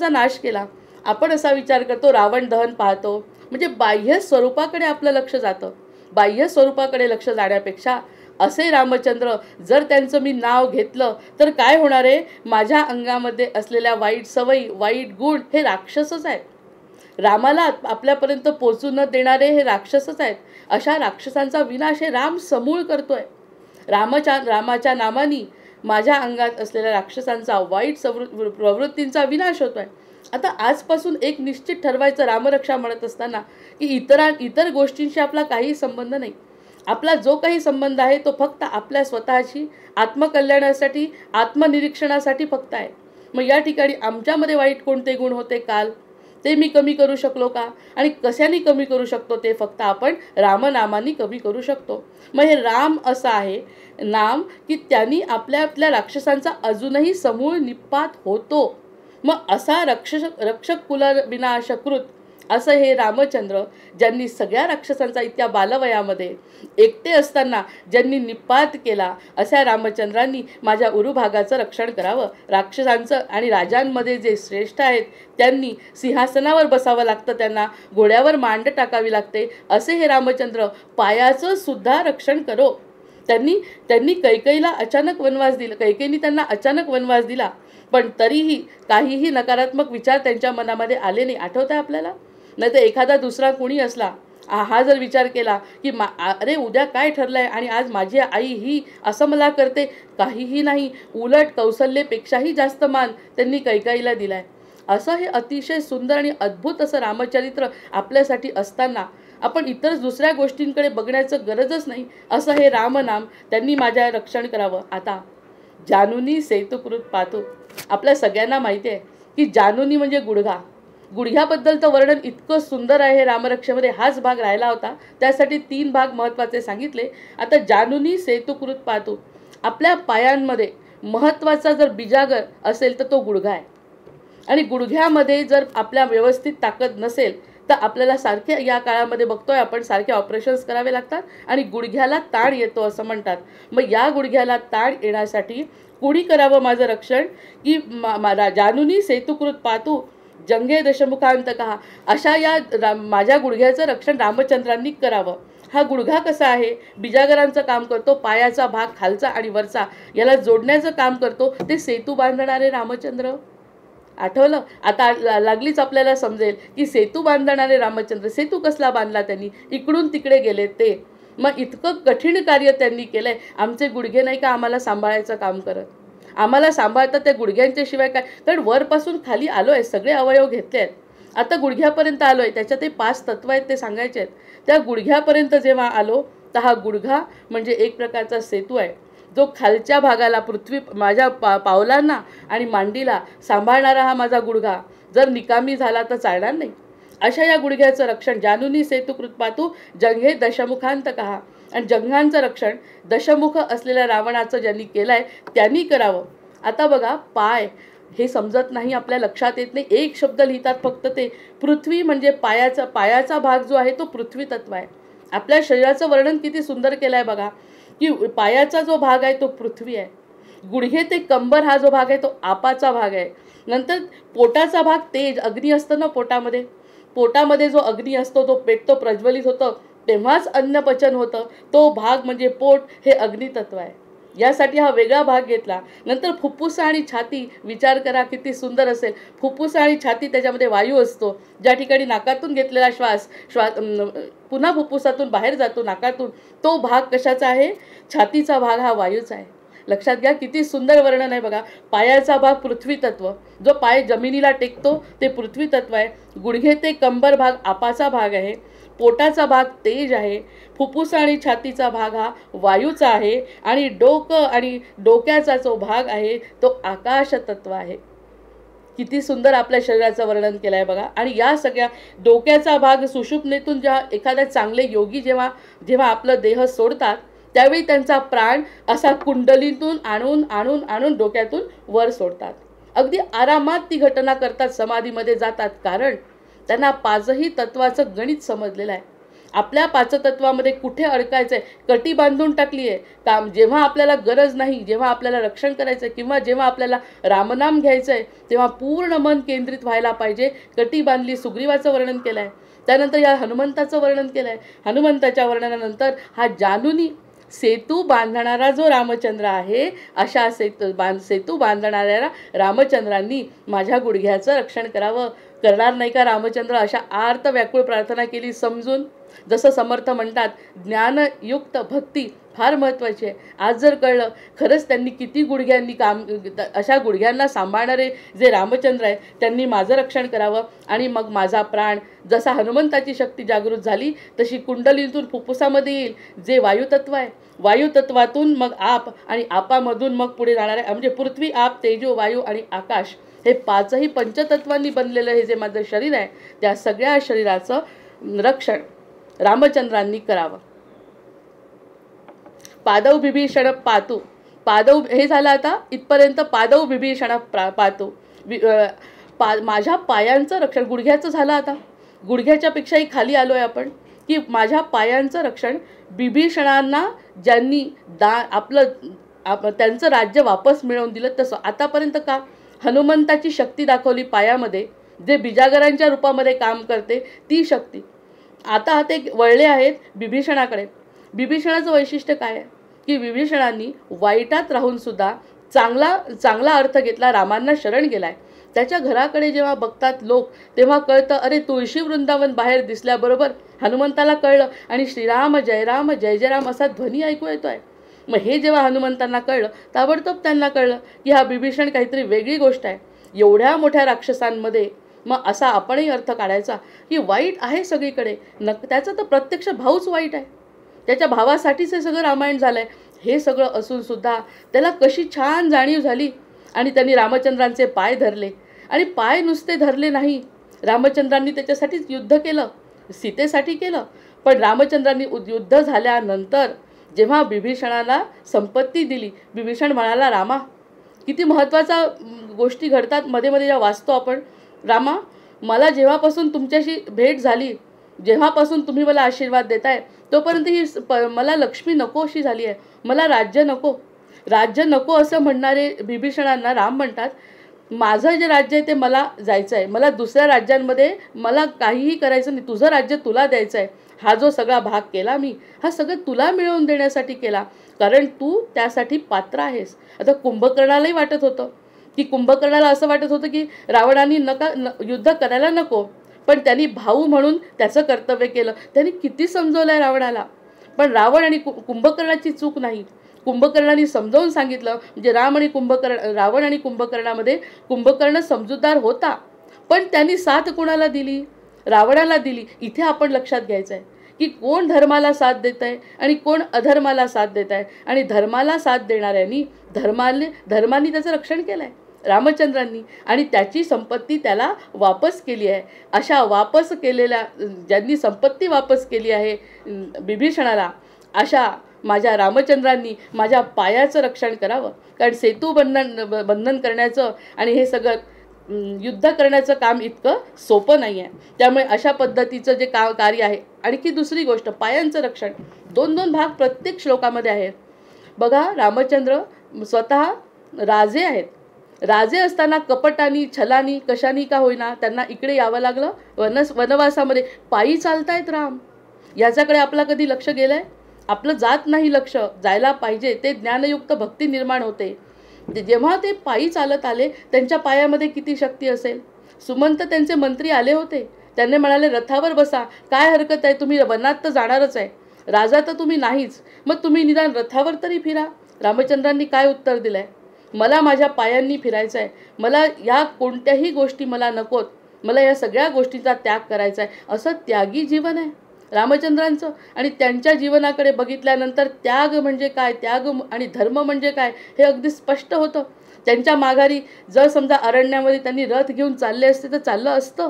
नाश केला, आपण असा विचार करतो रावण दहन पाहतो म्हणजे बाह्य स्वरूपाकडे आपलं लक्ष जातं. बाह्य स्वरूपाकडे लक्ष जाण्यापेक्षा असे रामचंद्र जर त्यांचं मी नाव घेतलं तर काय होणार आहे? माझ्या अंगामध्ये असलेल्या वाईट सवयी वाईट गुण हे राक्षसच आहेत. रामाला आपल्यापर्यंत पोचू न देणारे हे राक्षसच आहेत. अशा राक्षसांचा विनाश हे राम समूळ करतोय. रामाच्या नामाने माझ्या अंगात असलेल्या राक्षसांचा वाईट प्रवृत्तींचा विनाश होतोय. आता आजपासून एक निश्चित ठरवायचं रामरक्षा म्हणत असताना की इतर गोष्टींशी आपला काही संबंध नाही. आपला जो काही संबंध आहे तो फक्त आपल्या स्वतःशी आत्मकल्याणासाठी आत्मनिरीक्षणासाठी फक्त आहे. मग या ठिकाणी आमच्यामध्ये वाईट कोणते गुण होते काल ते मी कमी करू शकलो का? आणि कशाने कमी करू शकतो ते फक्त आपण रामनामाने कमी करू शकतो. मग हे राम असं आहे नाम की त्यांनी आपल्या राक्षसांचा अजूनही समूळ निपात होतो. मग असा रक्षक कुल विनाशकृत असं हे रामचंद्र ज्यांनी सगळ्या राक्षसांचा इतक्या बालवयामध्ये एकटे असताना ज्यांनी निपात केला अशा रामचंद्रांनी माझ्या उरुभागाचं रक्षण करावं. राक्षसांचं आणि राजांमध्ये जे श्रेष्ठ आहेत त्यांनी सिंहासनावर बसावं लागतं, त्यांना घोड्यावर मांड टाकावी लागते. असे हे रामचंद्र पायाचं सुद्धा रक्षण करो. त्यांनी कैकेयीला अचानक वनवास दिला. कैकेयीने त्यांना अचानक वनवास दिला पण तरीही काहीही नकारात्मक विचार त्यांच्या मनामध्ये आले नाही. आठवतं आहे आपल्याला? नाही तर एखादा दुसरा कोणी असला हा जर विचार केला की अरे उद्या काय ठरलंय आणि आज माझी आई ही असं मला करते, काहीही नाही. उलट कौशल्यपेक्षाही जास्त मान त्यांनी कैकेयीला दिलाय. असं हे अतिशय सुंदर आणि अद्भुत असं रामचरित्र आपल्यासाठी असताना आपण इतर दुसऱ्या गोष्टींकडे बघण्याचं गरजच नाही, असं हे रामनाम त्यांनी माझ्या रक्षण करावं. आता जानूनी सेतुकृत पातू. आपल्या सगळ्यांना माहिती आहे की जानूनी म्हणजे गुडघा. गुडघ्याबद्दलचं वर्णन इतकं सुंदर आहे हे रामरक्षेमध्ये. हाच भाग राहिला होता, त्यासाठी 3 भाग महत्त्वाचे सांगितले. आता जानूनी सेतुकृत पातू. आपल्या पायांमध्ये महत्त्वाचा जर बिजागर असेल तर तो गुडघा आहे. आणि गुडघ्यामध्ये जर आपल्या व्यवस्थित ताकद नसेल तर आपल्याला सारखे या काळामध्ये बघतोय आपण सारखे ऑपरेशन्स करावे लागतात आणि गुडघ्याला ताण येतो असं म्हणतात. मग या गुडघ्याला ताण येण्यासाठी कुणी करावं माझं रक्षण की जानूनी सेतुकृत पातू जंगे दशमुखांत कहा. अशा या माझ्या गुडघ्याचं रक्षण रामचंद्रांनी करावं. हा गुडघा कसा आहे, बिजागरांचं काम करतो. पायाचा भाग खालचा आणि वरचा याला जोडण्याचं काम करतो ते सेतू बांधणारे रामचंद्र. आठवलं? आता लागलीच आपल्याला समजेल की सेतू बांधणारे रामचंद्र. सेतू कसला बांधला त्यांनी, इकडून तिकडे गेले ते. मग इतकं कठीण कार्य त्यांनी केलंय. आमचे गुडघे नाही का आम्हाला सांभाळायचं काम करत, आम्हाला सांभाळतात त्या गुडघ्यांच्या शिवाय काय. कारण वरपासून खाली आलो आहे, सगळे अवयव घेतले आहेत, आता गुडघ्यापर्यंत आलो आहे. त्याच्यात ते 5 तत्व आहेत ते सांगायचे आहेत. त्या गुडघ्यापर्यंत जेव्हा आलो तर हा गुडघा म्हणजे एक प्रकारचा सेतू आहे, जो खालच्या भागाला पृथ्वी माझ्या पावलांना आणि मांडीला सांभाळणारा हा माझा गुडघा जर निकामी झाला तर चालणार नाही. अशा या गुडघ्याचं रक्षण जानूनी सेतुकृत पातू जंघे दशमुखांत कहा. आणि जंघांचं रक्षण दशमुख असलेल्या रावणाचं ज्यांनी केलंय त्यांनी करावं. आता बघा, पाय हे समजत नाही, आपल्या लक्षात येत नाही. एक शब्द लिहितात फक्त ते पृथ्वी. म्हणजे पायाचा भाग जो आहे तो पृथ्वी तत्व आहे. आपल्या शरीराचं वर्णन किती सुंदर केलं आहे बघा, की पायाचा जो भाग आहे तो पृथ्वी आहे, गुडघे ते कंबर हा जो भाग आहे तो आपाचा भाग आहे. नंतर पोटाचा भाग तेज, अग्नी असतं ना पोटामध्ये, पोटामध्ये जो अग्नी असतो तो पेटतो, प्रज्वलित होतं, तेव्हाच अन्न पचन होतं. तो भाग म्हणजे पोट हे अग्नितत्व आहे. यासाठी हा वेगळा भाग घेतला. नंतर फुफ्फुस आणि छाती, विचार करा किती सुंदर असेल. फुफ्फुस आणि छाती, त्याच्यामध्ये वायू असतो. ज्या ठिकाणी नाकातून घेतलेला श्वास पुन्हा फुफ्फुसातून बाहेर जातो नाकातून, तो भाग कशाचा आहे, छातीचा भाग हा वायूचा आहे. लक्षात घ्या किती सुंदर वर्णन आहे बघा. पायाचा भाग पृथ्वी तत्व, जो पाय जमिनीला टेकतो ते पृथ्वी तत्व आहे. गुडघे ते कंबर भाग आपाचा भाग आहे. पोटाचा भाग तेज आहे. फुफ्फुस आणि छातीचा भाग हा वायूचा आहे. आणि डोकं आणि डोक्याचा जो भाग आहे तो आकाश तत्व आहे. किती सुंदर आपल्या शरीराचं वर्णन केलं आहे बघा. आणि या सगळ्या डोक्याचा भाग सुषुप्तीतून जेव्हा एखाद्या चांगले योगी जेव्हा आपलं देह सोडतात त्यावेळी त्यांचा प्राण असा कुंडलीतून आणून डोक्यातून वर सोडतात. अगदी आरामात ती घटना करतात, समाधीमध्ये जातात, कारण त्यांना 5ही तत्वाचं गणित समजलेलं आहे. आपल्या 5 तत्वामध्ये कुठे अडकायचं आहे, कटी बांधून टाकली आहे काम. जेव्हा आपल्याला गरज नाही, जेव्हा आपल्याला रक्षण करायचं आहे किंवा जेव्हा आपल्याला रामनाम घ्यायचं आहे तेव्हा पूर्ण मन केंद्रित व्हायला पाहिजे. कटी बांधली. सुग्रीवाचं वर्णन केलं आहे. त्यानंतर या हनुमंताचं वर्णन केलं आहे. हनुमंताच्या वर्णनानंतर हा जानूनी सेतू बांधणारा जो रामचंद्र आहे, अशा सेतू बांधणाऱ्या रामचंद्रांनी माझ्या गुडघ्याचं रक्षण करावं. करणार नाही का रामचंद्र? अशा आर्त व्याकुळ प्रार्थना केली समजून. जसं समर्थ म्हणतात, ज्ञानयुक्त भक्ती फार महत्त्वाची आहे. आज जर कळलं खरंच त्यांनी किती गुडघ्यांनी काम, अशा गुडघ्यांना सांभाळणारे जे रामचंद्र आहे त्यांनी माझं रक्षण करावं. आणि मग माझा प्राण जसा हनुमंताची शक्ती जागृत झाली तशी कुंडलीतून फुफ्फुसामध्ये येईल जे वायुतत्व आहे. वायुतत्वातून मग आप आणि आपामधून मग पुढे जाणार आहे. म्हणजे पृथ्वी, आप, तेजो, वायू आणि आकाश हे 5ही पंचतत्वांनी बनलेलं हे जे माझं शरीर आहे त्या सगळ्या शरीराचं रक्षण रामचंद्रांनी करावं. पादव बिभीषण पातू. पादव हे झालं. आता इथपर्यंत पादव बिभीषण पातू. माझ्या पायांचं रक्षण, गुडघ्याचं झालं. आता गुडघ्याच्या पेक्षाही खाली आलो आहे आपण, की माझ्या पायांचं रक्षण बिभीषणांना ज्यांनी त्यांचं राज्य वापस मिळवून दिलं तसं. आतापर्यंत का हनुमंताची शक्ती दाखवली पायामध्ये, जे बिजागरांच्या रूपामध्ये काम करते ती शक्ती. आता ते वळले आहेत बिभीषणाकडे. बिभीषणाचं वैशिष्ट्य काय आहे की बिभीषणांनी वाईटात राहून सुद्धा चांगला अर्थ घेतला, रामांना शरण गेलाय. त्याच्या घराकडे जेव्हा बघतात लोक तेव्हा कळतं, अरे तुळशी वृंदावन बाहेर दिसल्याबरोबर हनुमंताला कळलं आणि श्रीराम जय राम जय जय राम असा ध्वनी ऐकू येतोय. मग हे जेव्हा हनुमंतांना कळलं ताबडतोब त्यांना कळलं की हा बिभीषण काहीतरी वेगळी गोष्ट आहे. एवढ्या मोठ्या राक्षसांमध्ये मग असा आपणही अर्थ काढायचा की वाईट आहे सगळीकडे, त्याचा तर प्रत्यक्ष भाऊच वाईट आहे, त्याच्या भावासाठीच हे सगळं रामायण झालं आहे. हे सगळं असूनसुद्धा त्याला कशी छान जाणीव झाली आणि त्यांनी रामचंद्रांचे पाय धरले. आणि पाय नुसते धरले नाही, रामचंद्रांनी त्याच्यासाठीच युद्ध केलं, सीतेसाठी केलं. पण रामचंद्रांनी युद्ध झाल्यानंतर जेव्हा बिभीषणाला संपत्ती दिली, बिभीषण म्हणाला, रामा किती महत्त्वाचा गोष्टी घडतात मध्ये मध्ये ज्या वाचतो आपण. रामा, मला जेव्हापासून तुमच्याशी भेट झाली, जेव्हापासून तुम्ही मला आशीर्वाद देताय, तोपर्यंत ही मला लक्ष्मी नको अशी झाली आहे, मला राज्य नको. राज्य नको असं म्हणणारे बिभीषणांना राम म्हणतात, माझं जे राज्य आहे ते मला जायचं आहे, मला दुसऱ्या राज्यांमध्ये मला काहीही करायचं नाही, तुझं राज्य तुला द्यायचं आहे. हा जो सगळा भाग केला मी, हा सगळं तुला मिळवून देण्यासाठी केला, कारण तू त्यासाठी पात्र आहेस. आता कुंभकर्णालाही वाटत होतं की, कुंभकर्णाला असं वाटत होतं की रावणाने युद्ध करायला नको, पण त्यांनी भाऊ म्हणून त्याचं कर्तव्य केलं. त्यांनी किती समजवलं आहे रावणाला, पण रावण आणि कुंभकर्णाची चूक नाही. कुंभकर्णाने समजावून सांगितलं, म्हणजे रावण आणि कुंभकर्णामध्ये कुंभकर्ण समजूतदार होता, पण त्यांनी साथ कोणाला दिली? रावणाला दिली. इथे आपण लक्षात घ्यायचं आहे की कोण धर्माला साथ देत आहे आणि कोण अधर्माला साथ देत आहे. आणि धर्माला साथ देणाऱ्यांनी धर्माने त्याचं रक्षण केलं आहे रामचंद्रांनी, आणि त्याची संपत्ती त्याला वापस केली आहे. अशा वापस केलेल्या, ज्यांनी संपत्ती वापस केली आहे बिभीषणाला, अशा माझ्या रामचंद्रांनी माझ्या पायाचं रक्षण करावं. कारण सेतू बंधन करण्याचं आणि हे सगळं युद्ध करण्याचं काम इतकं सोपं नाही आहे. त्यामुळे अशा पद्धतीचं जे कार्य आहे. आणखी दुसरी गोष्ट, पायांचं रक्षण. 2-2 भाग प्रत्येक श्लोकामध्ये आहेत. बघा, रामचंद्र स्वतः राजे आहेत. राजे असताना कपटानी, छलानी, कशानी का होईना त्यांना इकडे यावं लागलं. वनवासामध्ये पायी चालतायत राम. याच्याकडे आपला कधी लक्ष गेलं आहे? आपलं जात नाही लक्ष. जायला पाहिजे. ते ज्ञानयुक्त भक्ती निर्माण होते. जेव्हा ते पायी चालत आले, त्यांच्या पायामध्ये किती शक्ती असेल. सुमंत त्यांचे मंत्री आले होते, त्यांनी म्हणाले, रथावर बसा, काय हरकत आहे, तुम्ही वनात तर जाणारच आहे, राजा तर तुम्ही नाहीच, मग तुम्ही निदान रथावर तरी फिरा. रामचंद्रांनी काय उत्तर दिलं आहे? मला माझ्या पायांनी फिरायचं आहे, मला या कोणत्याही गोष्टी मला नकोत, मला या सगळ्या गोष्टींचा त्याग करायचा आहे. असं त्यागी जीवन आहे रामचंद्रांचं. आणि त्यांच्या जीवनाकडे बघितल्यानंतर त्याग म्हणजे काय, त्याग आणि धर्म म्हणजे काय हे अगदी स्पष्ट होतं. त्यांच्या माघारी जर समजा अरण्यामध्ये त्यांनी रथ घेऊन चालले असते तर चाललं असतं,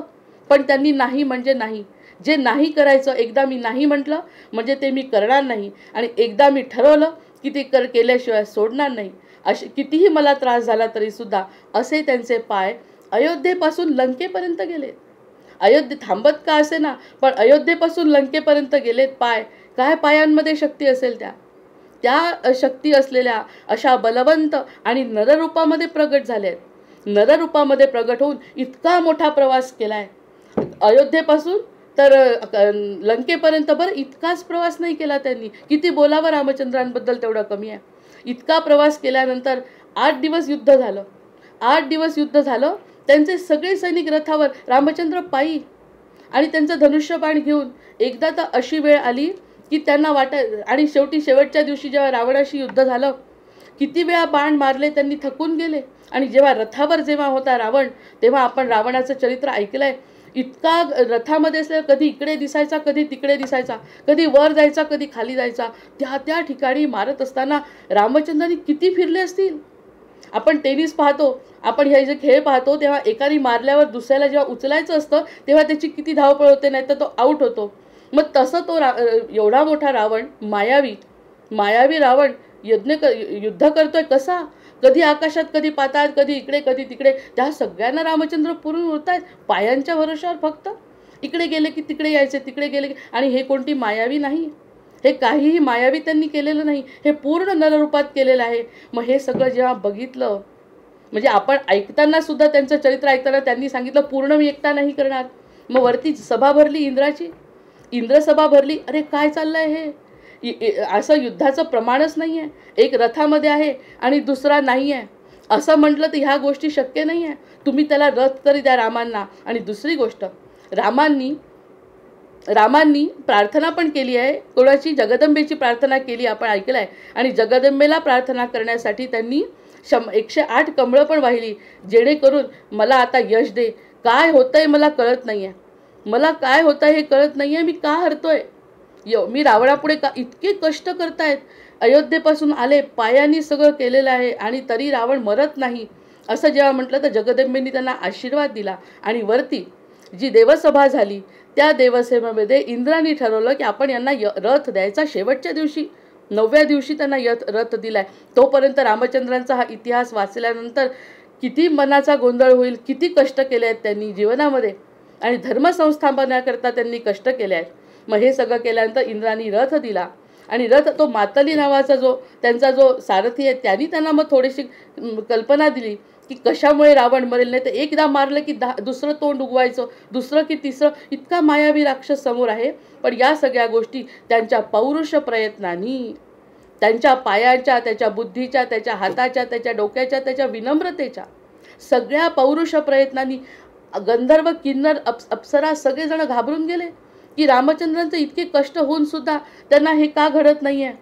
पण त्यांनी नाही म्हणजे नाही. जे नाही करायचं, एकदा मी नाही म्हटलं म्हणजे ते मी करणार नाही, आणि एकदा मी ठरवलं की ते केल्याशिवाय सोडणार नाही. असे कितीही मला त्रास झाला तरीसुद्धा असे त्यांचे पाय अयोध्येपासून लंकेपर्यंत गेले. अयोध्ये थांबत का असे ना, पण अयोध्येपासून लंकेपर्यंत गेलेत पाय. काय पायांमध्ये शक्ती असेल त्या शक्ती असलेल्या अशा बलवंत आणि नररूपामध्ये प्रगट झालेत. नररूपामध्ये प्रगट होऊन इतका मोठा प्रवास केला आहे अयोध्येपासून तर लंकेपर्यंत. बरं, इतकाच प्रवास नाही केला त्यांनी. किती बोलावं रामचंद्रांबद्दल तेवढं कमी आहे. इतका प्रवास केल्यानंतर 8 दिवस युद्ध झालं. 8 दिवस युद्ध झालं. त्यांचे सगळे सैनिक रथावर, रामचंद्र पायी, आणि त्यांचं धनुष्यबाण घेऊन. एकदा तर अशी वेळ आली की त्यांना आणि शेवटच्या दिवशी जेव्हा रावणाशी युद्ध झालं, किती वेळा बाण मारले, त्यांनी थकून गेले. आणि जेव्हा होता रावण, तेव्हा आपण रावणाचं चरित्र ऐकलं आहे. इतका रथामध्ये असल्या, कधी इकडे दिसायचा, कधी तिकडे दिसायचा, कधी वर जायचा, कधी खाली जायचा. त्या ठिकाणी मारत असताना रामचंद्रांनी किती फिरले असतील. आपण टेनिस पाहतो, आपण हे जे खेळ पाहतो, तेव्हा एकाने मारल्यावर दुसऱ्याला जेव्हा उचलायचं असतं तेव्हा त्याची किती धावपळ होते, नाही तर तो आऊट होतो. मग तसं तो एवढा मोठा रावण, मायावी रावण युद्ध करतोय कसा, कधी आकाशात, कधी पाताळात, कधी इकडे, कधी तिकडे. त्या सगळ्यांना रामचंद्र पुरून उरतायत पायांच्या भरोशावर. फक्त इकडे गेले की तिकडे यायचे, तिकडे गेले की. आणि हे कोणती मायावी नाही, हे काहीही मायावी त्यांनी केलेलं नाही, हे पूर्ण नररूपात केलेलं आहे. मग हे सगळं जेव्हा बघितलं, म्हणजे आपण ऐकताना सुद्धा त्यांचं चरित्र ऐकताना त्यांनी सांगितलं, पूर्ण मी एकटा नाही करणार. मग वरती सभा भरली इंद्राची, इंद्रसभा भरली. अरे काय चाललंय हे, असं युद्धाचं प्रमाणच नाही आहे. एक रथामध्ये आहे आणि दुसरा नाही आहे असं म्हटलं तर ह्या गोष्टी शक्य नाही आहे. तुम्ही त्याला रथ तरी द्या रामांना. आणि दुसरी गोष्ट, रामांनी रामांनी प्रार्थना पण केली आहे, कोणाची जगदंबेची प्रार्थना केली आपण ऐकलं आहे. आणि जगदंबेला प्रार्थना करण्यासाठी त्यांनी 108 कमळं पण वाहिली, जेणेकरून मला आता यश दे. काय होतंय मला कळत नाही आहे, मला काय होतं हे कळत नाही आहे, मी का हरतोय, मी रावणापुढे का इतके कष्ट करतायत, अयोध्येपासून आले, पायांनी सगळं केलेलं आहे आणि तरी रावण मरत नाही. असं जेव्हा म्हटलं तर जगदंबेंनी त्यांना आशीर्वाद दिला. आणि वरती जी देवसभा झाली त्या देवसभेमध्ये इंद्राने ठरवलं की आपण यांना रथ द्यायचा. शेवटच्या दिवशी 9व्या दिवशी त्यांना रथ दिलाय. तोपर्यंत रामचंद्रांचा हा इतिहास वाचल्यानंतर किती मनाचा गोंधळ होईल, किती कष्ट केले आहेत त्यांनी जीवनामध्ये आणि धर्मसंस्थापनाकरता त्यांनी कष्ट केले आहेत. मग हे सगळं केल्यानंतर इंद्राने रथ दिला आणि रथ तो मातली नावाचा त्यांचा जो सारथी आहे त्यांनी त्यांना मग थोडीशी कल्पना दिली की कशामुळे रावण मरेल. नाही तर एकदा मारलं की दुसरं तोंड उगवायचं, दुसरं की तिसरं, इतका मायावी राक्षस समोर आहे. पण या सगळ्या गोष्टी त्यांच्या पौरुष प्रयत्नांनी, त्यांच्या पायाच्या, त्याच्या बुद्धीच्या, त्याच्या हाताच्या, त्याच्या डोक्याच्या, त्याच्या विनम्रतेच्या सगळ्या पौरुष प्रयत्नांनी गंधर्व, किन्नर, अप्सरा सगळेजण घाबरून गेले की रामचंद्रांचे इतके कष्ट होऊन सुद्धा त्यांना हे का घडत नाही आहे.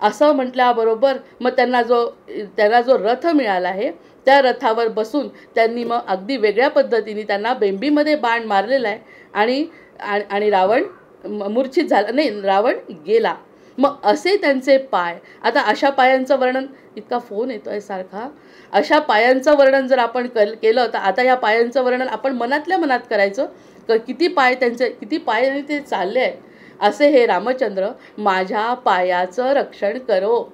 असं म्हटल्याबरोबर मग त्यांना जो रथ मिळाला आहे त्या रथावर बसून त्यांनी मग अगदी वेगळ्या पद्धतीने त्यांना बेंबीमध्ये बाण मारलेला आहे आणि रावण मूर्छित झाला, नाही रावण गेला. मग असे त्यांचे पाय. आता अशा पायांचं वर्णन, इतका फोन येतो आहे सारखा, अशा पायांचं वर्णन जर आपण केलं तर आता या पायांचं वर्णन आपण मनातल्या मनात करायचं. किती पाय त्यांचे, किती पायाने ते चालले आहेत. असे हे रामचंद्र माझ्या पायाचं रक्षण करो.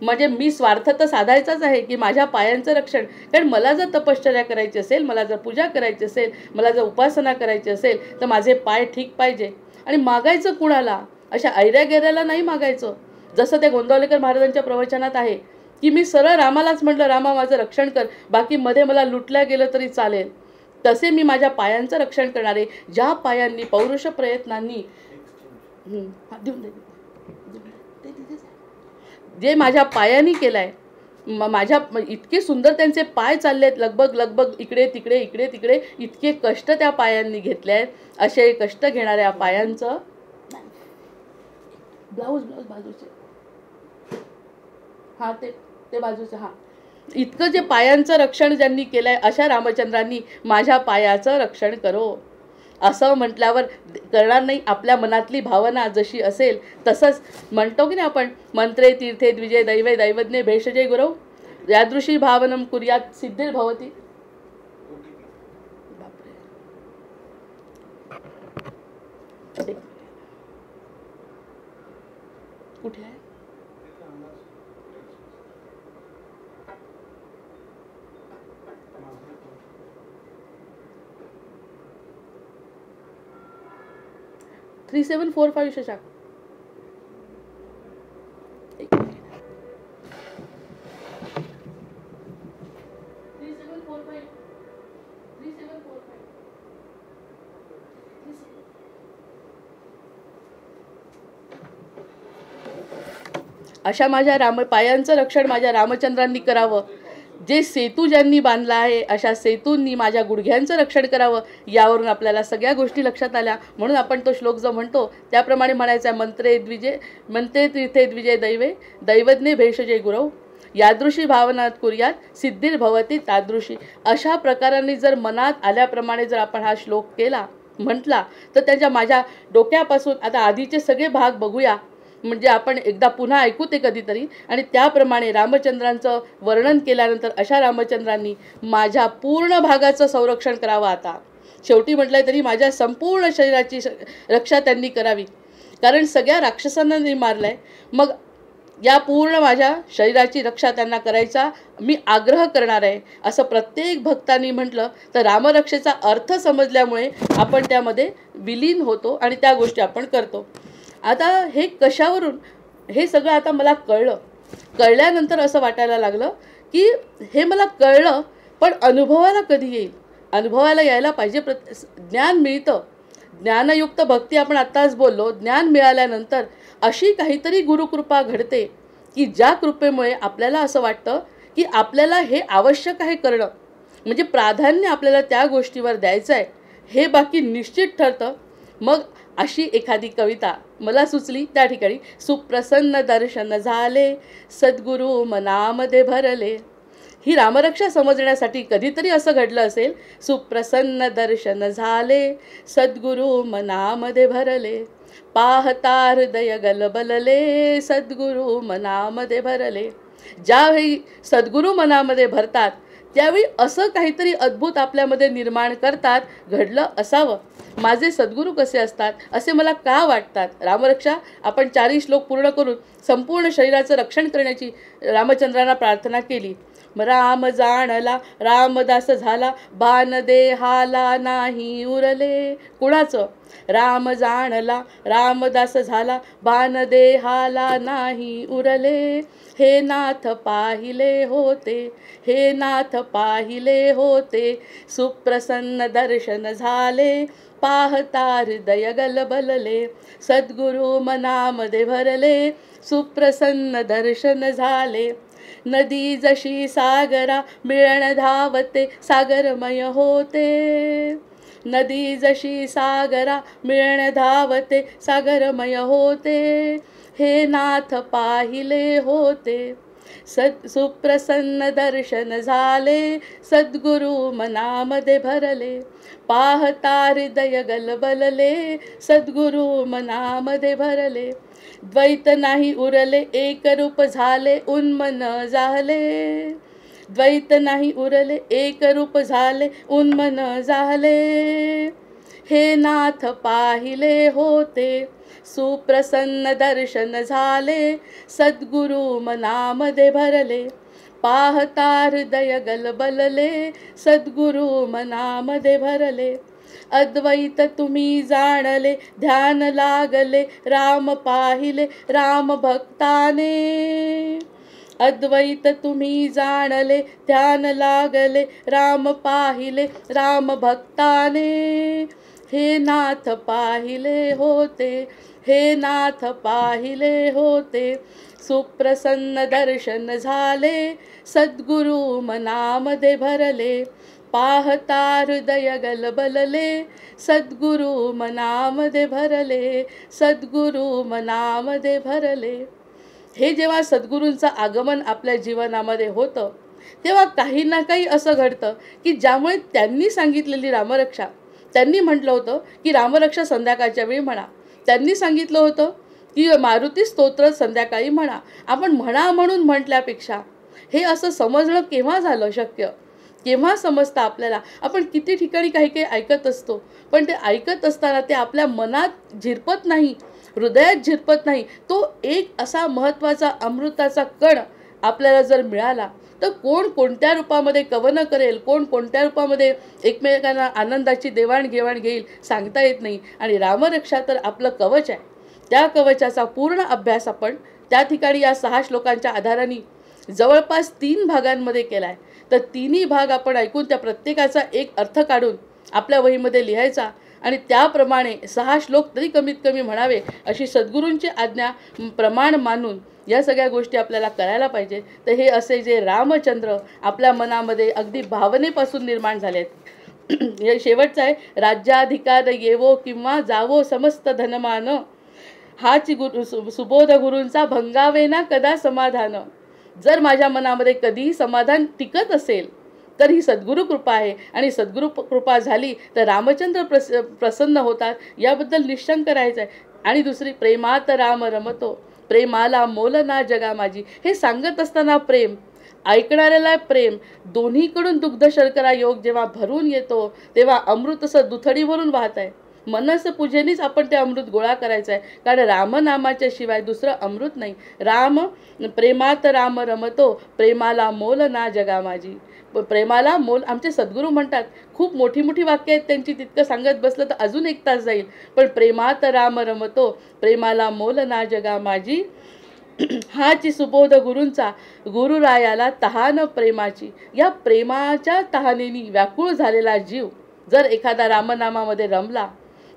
म्हणजे मी स्वार्थ तर साधायचाच आहे की माझ्या पायांचं रक्षण. कारण मला जर तपश्चर्या करायची असेल, मला जर पूजा करायची असेल, मला जर उपासना करायची असेल तर माझे पाय ठीक पाहिजे. आणि मागायचं कुणाला, अशा ऐऱ्या गेऱ्याला नाही मागायचं. जसं त्या गोंदवलेकर महाराजांच्या प्रवचनात आहे की मी सरळ रामालाच म्हटलं, रामा माझं रक्षण कर, बाकी मध्ये मला लुटल्या गेलं तरी चालेल. तसे मी माझ्या पायांचं रक्षण करणारे, ज्या पायांनी पौरुष प्रयत्नांनी जे माझ्या पायांनी केलंय, माझ्या इतके सुंदर त्यांचे पाय चाललेत, लगबग लगबग इकडे तिकडे इकडे तिकडे, इतके कष्ट त्या पायांनी घेतले आहेत. असे कष्ट घेणाऱ्या पायांचं ब्लाऊज बाजूचे, हा ते बाजूचे, हा इतकं जे पायांचं रक्षण ज्यांनी केलंय अशा रामचंद्रांनी माझ्या पायाचं रक्षण करो असं म्हटल्यावर करणार नाही. आपल्या मनातली भावना जशी असेल तसंच म्हणतो की नाही आपण, मंत्रे तीर्थे द्विजय दैवे दैवज्ञे भेषजय गुरव यादृशी भावनम कुर्यात सिद्धिर्भवती. कुठे आहे? थ्री 3745 शशांक. अशा माझ्या पायांचं रक्षण माझ्या रामचंद्रांनी करावं. जे सेतू ज्यांनी बांधला आहे अशा सेतूंनी माझ्या गुडघ्यांचं रक्षण करावं. यावरून आपल्याला सगळ्या गोष्टी लक्षात आल्या. म्हणून आपण तो श्लोक जो म्हणतो त्याप्रमाणे म्हणायचा, मंत्रे तीर्थे द्विजय दैवे दैवज्ञे भेषजय गुरव यादृशी भावनात कुर्यात सिद्धिर्भवती तादृशी. अशा प्रकारांनी जर मनात आल्याप्रमाणे जर आपण हा श्लोक केला, म्हटला, तर त्याच्या माझ्या डोक्यापासून आता आधीचे सगळे भाग बघूया, म्हणजे आपण एकदा पुन्हा ऐकू ते कधीतरी. आणि त्याप्रमाणे रामचंद्रांचं वर्णन केल्यानंतर अशा रामचंद्रांनी माझ्या पूर्ण भागाचं संरक्षण करावं. आता शेवटी म्हटलंय तरी माझ्या संपूर्ण शरीराची रक्षा त्यांनी करावी, कारण सगळ्या राक्षसांना मी मारलंय. मग या पूर्ण माझ्या शरीराची रक्षा त्यांना करायचा मी आग्रह करणार आहे. असं प्रत्येक भक्तांनी म्हटलं तर रामरक्षेचा अर्थ समजल्यामुळे आपण त्यामध्ये विलीन होतो आणि त्या गोष्टी आपण करतो. आता हे कशावरून हे सगळं आता मला कळल्यानंतर असं वाटायला लागलं की हे मला कळलं, पण अनुभवाला कधी येईल? अनुभवाला यायला पाहिजे. ज्ञान मिळतं, ज्ञानयुक्त भक्ती आपण आत्ताच बोललो. ज्ञान मिळाल्यानंतर अशी काहीतरी गुरुकृपा घडते की ज्या कृपेमुळे आपल्याला असं वाटतं की आपल्याला हे आवश्यक आहे करणं, म्हणजे प्राधान्य आपल्याला त्या गोष्टीवर द्यायचं आहे, हे बाकी निश्चित ठरतं. मग अशी एखादी कविता मला सुचली त्या ठिकाणी. सुप्रसन्न दर्शन झाले सद्गुरू मनामध्ये भरले. ही रामरक्षा समजण्यासाठी कधीतरी असं घडलं असेल. सुप्रसन्न दर्शन झाले सद्गुरू मनामध्ये भरले. पाहता हृदय गलबलले सद्गुरू मनामध्ये भरले. ज्यावेळी सद्गुरू मनामध्ये भरतात त्यावेळी असं काहीतरी अद्भुत आपल्यामध्ये निर्माण करतात. घडलं असावं. माझे सद्गुरू कसे असतात असे मला का वाटतात. रामरक्षा आपण 4 श्लोक पूर्ण करून संपूर्ण शरीराचं रक्षण करण्याची रामचंद्रांना प्रार्थना केली. राम जाणला रामदास झाला बाण देहाला नाही उरले. कुणाचं? राम जाणला रामदास झाला बाण देहाला नाही उरले. हे नाथ पाहिले होते, हे नाथ पाहिले होते. सुप्रसन्न दर्शन झाले पाहता हृदय गलबलले. सद्गुरू मनामध्ये भरले सुप्रसन्न दर्शन झाले. नदी जशी सागरा मिळण धावते सागरमय होते. नदी जशी सागरा मिळण धावते सागरमय होते. हे नाथ पाहिले होते. सुप्रसन्न दर्शन झाले सद्गुरू मनामध्ये भरले. पाहता हृदय गलबलले सद्गुरू मनामध्ये भरले. द्वैत नाही उरले एक रूप झाले उन्मन झाले. द्वैत नाही उरले एक रूप झाले उन्मन झाले. हे नाथ पाहिले होते. सुप्रसन्न दर्शन झाले सद्गुरू मनामध्ये भरले. पाहता हृदय गलबलले सद्गुरू मनामध्ये भरले. अद्वैत तुम्ही जाणले ध्यान लागले राम पाहिले राम भक्ताने. अद्वैत तुम्ही जाणले ध्यान लागले राम पाहिले राम भक्ताने. हे नाथ पाहिले होते, हे नाथ पाहिले होते. सुप्रसन्न दर्शन झाले सद्गुरू मनामध्ये भरले. पाहता हृदय गलबलले सद्गुरू मनामध्ये भरले. सद्गुरू मनामध्ये भरले. हे जेव्हा सद्गुरूंचं आगमन आपल्या जीवनामध्ये होतं तेव्हा काही ना काही असं घडतं की ज्यामुळे त्यांनी सांगितलेली रामरक्षा, त्यांनी म्हटलं होतं की रामरक्षा संध्याकाळच्या वेळी म्हणा. त्यांनी सांगितलं होतं की मारुती स्तोत्र संध्याकाळी म्हणा. आपण म्हणा म्हणून म्हटल्यापेक्षा हे असं समजणं केव्हा झालं शक्य? केव्हा समजतं आपल्याला? आपण किती ठिकाणी काही काही ऐकत असतो, पण ते ऐकत असताना ते आपल्या मनात झिरपत नाही, हृदयात झिरपत नाही. तो एक असा महत्त्वाचा अमृताचा कण आपल्याला जर मिळाला तर कोण कोणत्या रूपामध्ये कवन करेल, कोण कोणत्या रूपामध्ये एकमेकांना आनंदाची देवाणघेवाण घेईल सांगता येत नाही. आणि रामरक्षा तर आपलं कवच आहे. त्या कवचाचा पूर्ण अभ्यास आपण त्या ठिकाणी या 6 श्लोकांच्या आधाराने जवळपास 3 भागांमध्ये केला आहे. तर तिन्ही भाग आपण ऐकून त्या प्रत्येकाचा एक अर्थ काढून आपल्या वहीमध्ये लिहायचा आणि त्याप्रमाणे 6 श्लोक तरी कमीत कमी म्हणावे अशी सद्गुरूंची आज्ञा प्रमाण मानून या सगळ्या गोष्टी आपल्याला करायला पाहिजे. तर हे असे जे रामचंद्र आपल्या मनामध्ये अगदी भावनेपासून निर्माण झालेत. हे शेवटचं आहे. राज्याधिकार येवो किंवा जावो समस्त धनमान. हाच सुबोध गुरूंचा भंगावे ना कदा समाधान. जर माझ्या मनामध्ये कधीही समाधान टिकत असेल तर ही सद्गुरू कृपा आहे. आणि सद्गुरू कृपा झाली तर रामचंद्र प्रसन्न होतात याबद्दल निशंक राहायचं आहे. आणि दुसरी, प्रेमात राम रमतो प्रेमाला मोल ना जगा माझी. हे सांगत असताना प्रेम, ऐकणाऱ्याला प्रेम, दोन्हीकडून दुग्ध शर्करा योग जेव्हा भरून येतो तेव्हा अमृत असं दुथडीवरून वाहत आहे. मनस पूजेनेच आपण ते अमृत गोळा करायचं आहे. कारण रामनामाच्या शिवाय दुसरं अमृत नाही. राम, प्रेमात राम रमतो प्रेमाला मोल ना जगा माझी. प्रेमाला मोल आमचे सद्गुरू म्हणतात. खूप मोठी मोठी वाक्य आहेत त्यांची, तितकं सांगत बसलं तर अजून 1 तास जाईल. पण प्रेमात राम रमतो प्रेमाला मोल ना जगा माझी. हाची सुबोध गुरूंचा गुरुरायाला तहान प्रेमाची. या प्रेमाच्या तहानेनी व्याकुळ झालेला जीव जर एखादा रामनामामध्ये रमला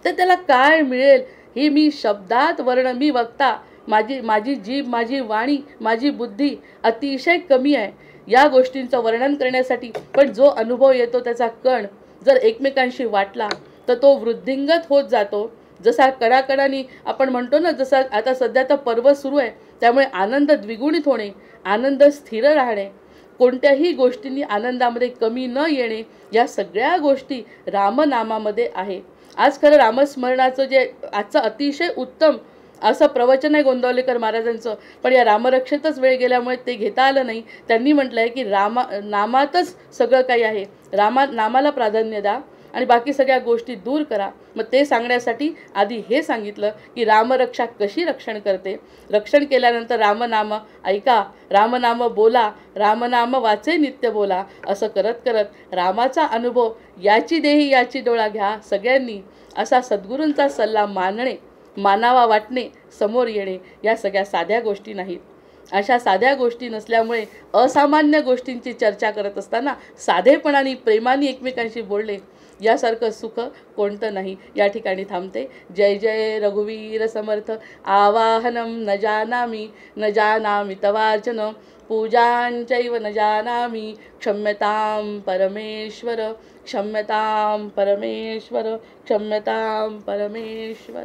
तर त्याला काय मिळेल हे मी शब्दात मी वक्ता, माझी जीभ, माझी वाणी, माझी बुद्धी अतिशय कमी आहे या गोष्टींचं वर्णन करण्यासाठी. पण जो अनुभव येतो त्याचा कण जर एकमेकांशी वाटला तर तो वृद्धिंगत होत जातो. जसा कडाकडानी आपण म्हणतो ना, जसा आता सध्या तर पर्व सुरू आहे, त्यामुळे आनंद द्विगुणित होणे, आनंद स्थिर राहणे, कोणत्याही गोष्टींनी आनंदामध्ये कमी न येणे, या सगळ्या गोष्टी रामनामामध्ये आहे. आज खरं रामस्मरणाचं जे आजचं अतिशय उत्तम असं प्रवचन आहे गोंदवलेकर महाराजांचं, पण या रामरक्षेतच वेळ गेल्यामुळे ते घेता आलं नाही. त्यांनी म्हटलं आहे की नामातच सगळं काही आहे, नामाला प्राधान्य द्या आणि बाकी सगळ्या गोष्टी दूर करा. मग ते सांगण्यासाठी आधी हे सांगितलं की रामरक्षा कशी रक्षण करते. रक्षण केल्यानंतर रामनाम ऐका, रामनाम बोला, रामनाम वाचे नित्य बोला. असं करत करत रामाचा अनुभव याची देही याची डोळा घ्या सगळ्यांनी, असा सद्गुरूंचा सल्ला मानणे, मानावा वाटणे, समोर येणे, या सगळ्या साध्या गोष्टी नाहीत. अशा साध्या गोष्टी नसल्यामुळे असामान्य गोष्टींची चर्चा करत असताना साधेपणाने प्रेमाने एकमेकांशी बोलणे यासारखं सुख कोणतं नाही. या ठिकाणी थांबते. जय जय रघुवीर समर्थ. आवाहनम न जानामि न जानामि तवार्चन, पूजांचैव न जानामि, क्षम्यतां परमेश्वर, क्षम्यतां परमेश्वर, क्षम्यतां परमेश्वर.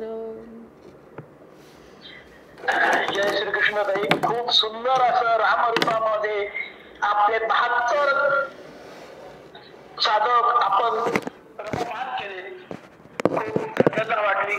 जय श्रीकृष्ण ताई. खूप सुंदर असं रामरूपामध्ये आपले 72 साधक आपण रममान केले. खूप धन्यता वाटली.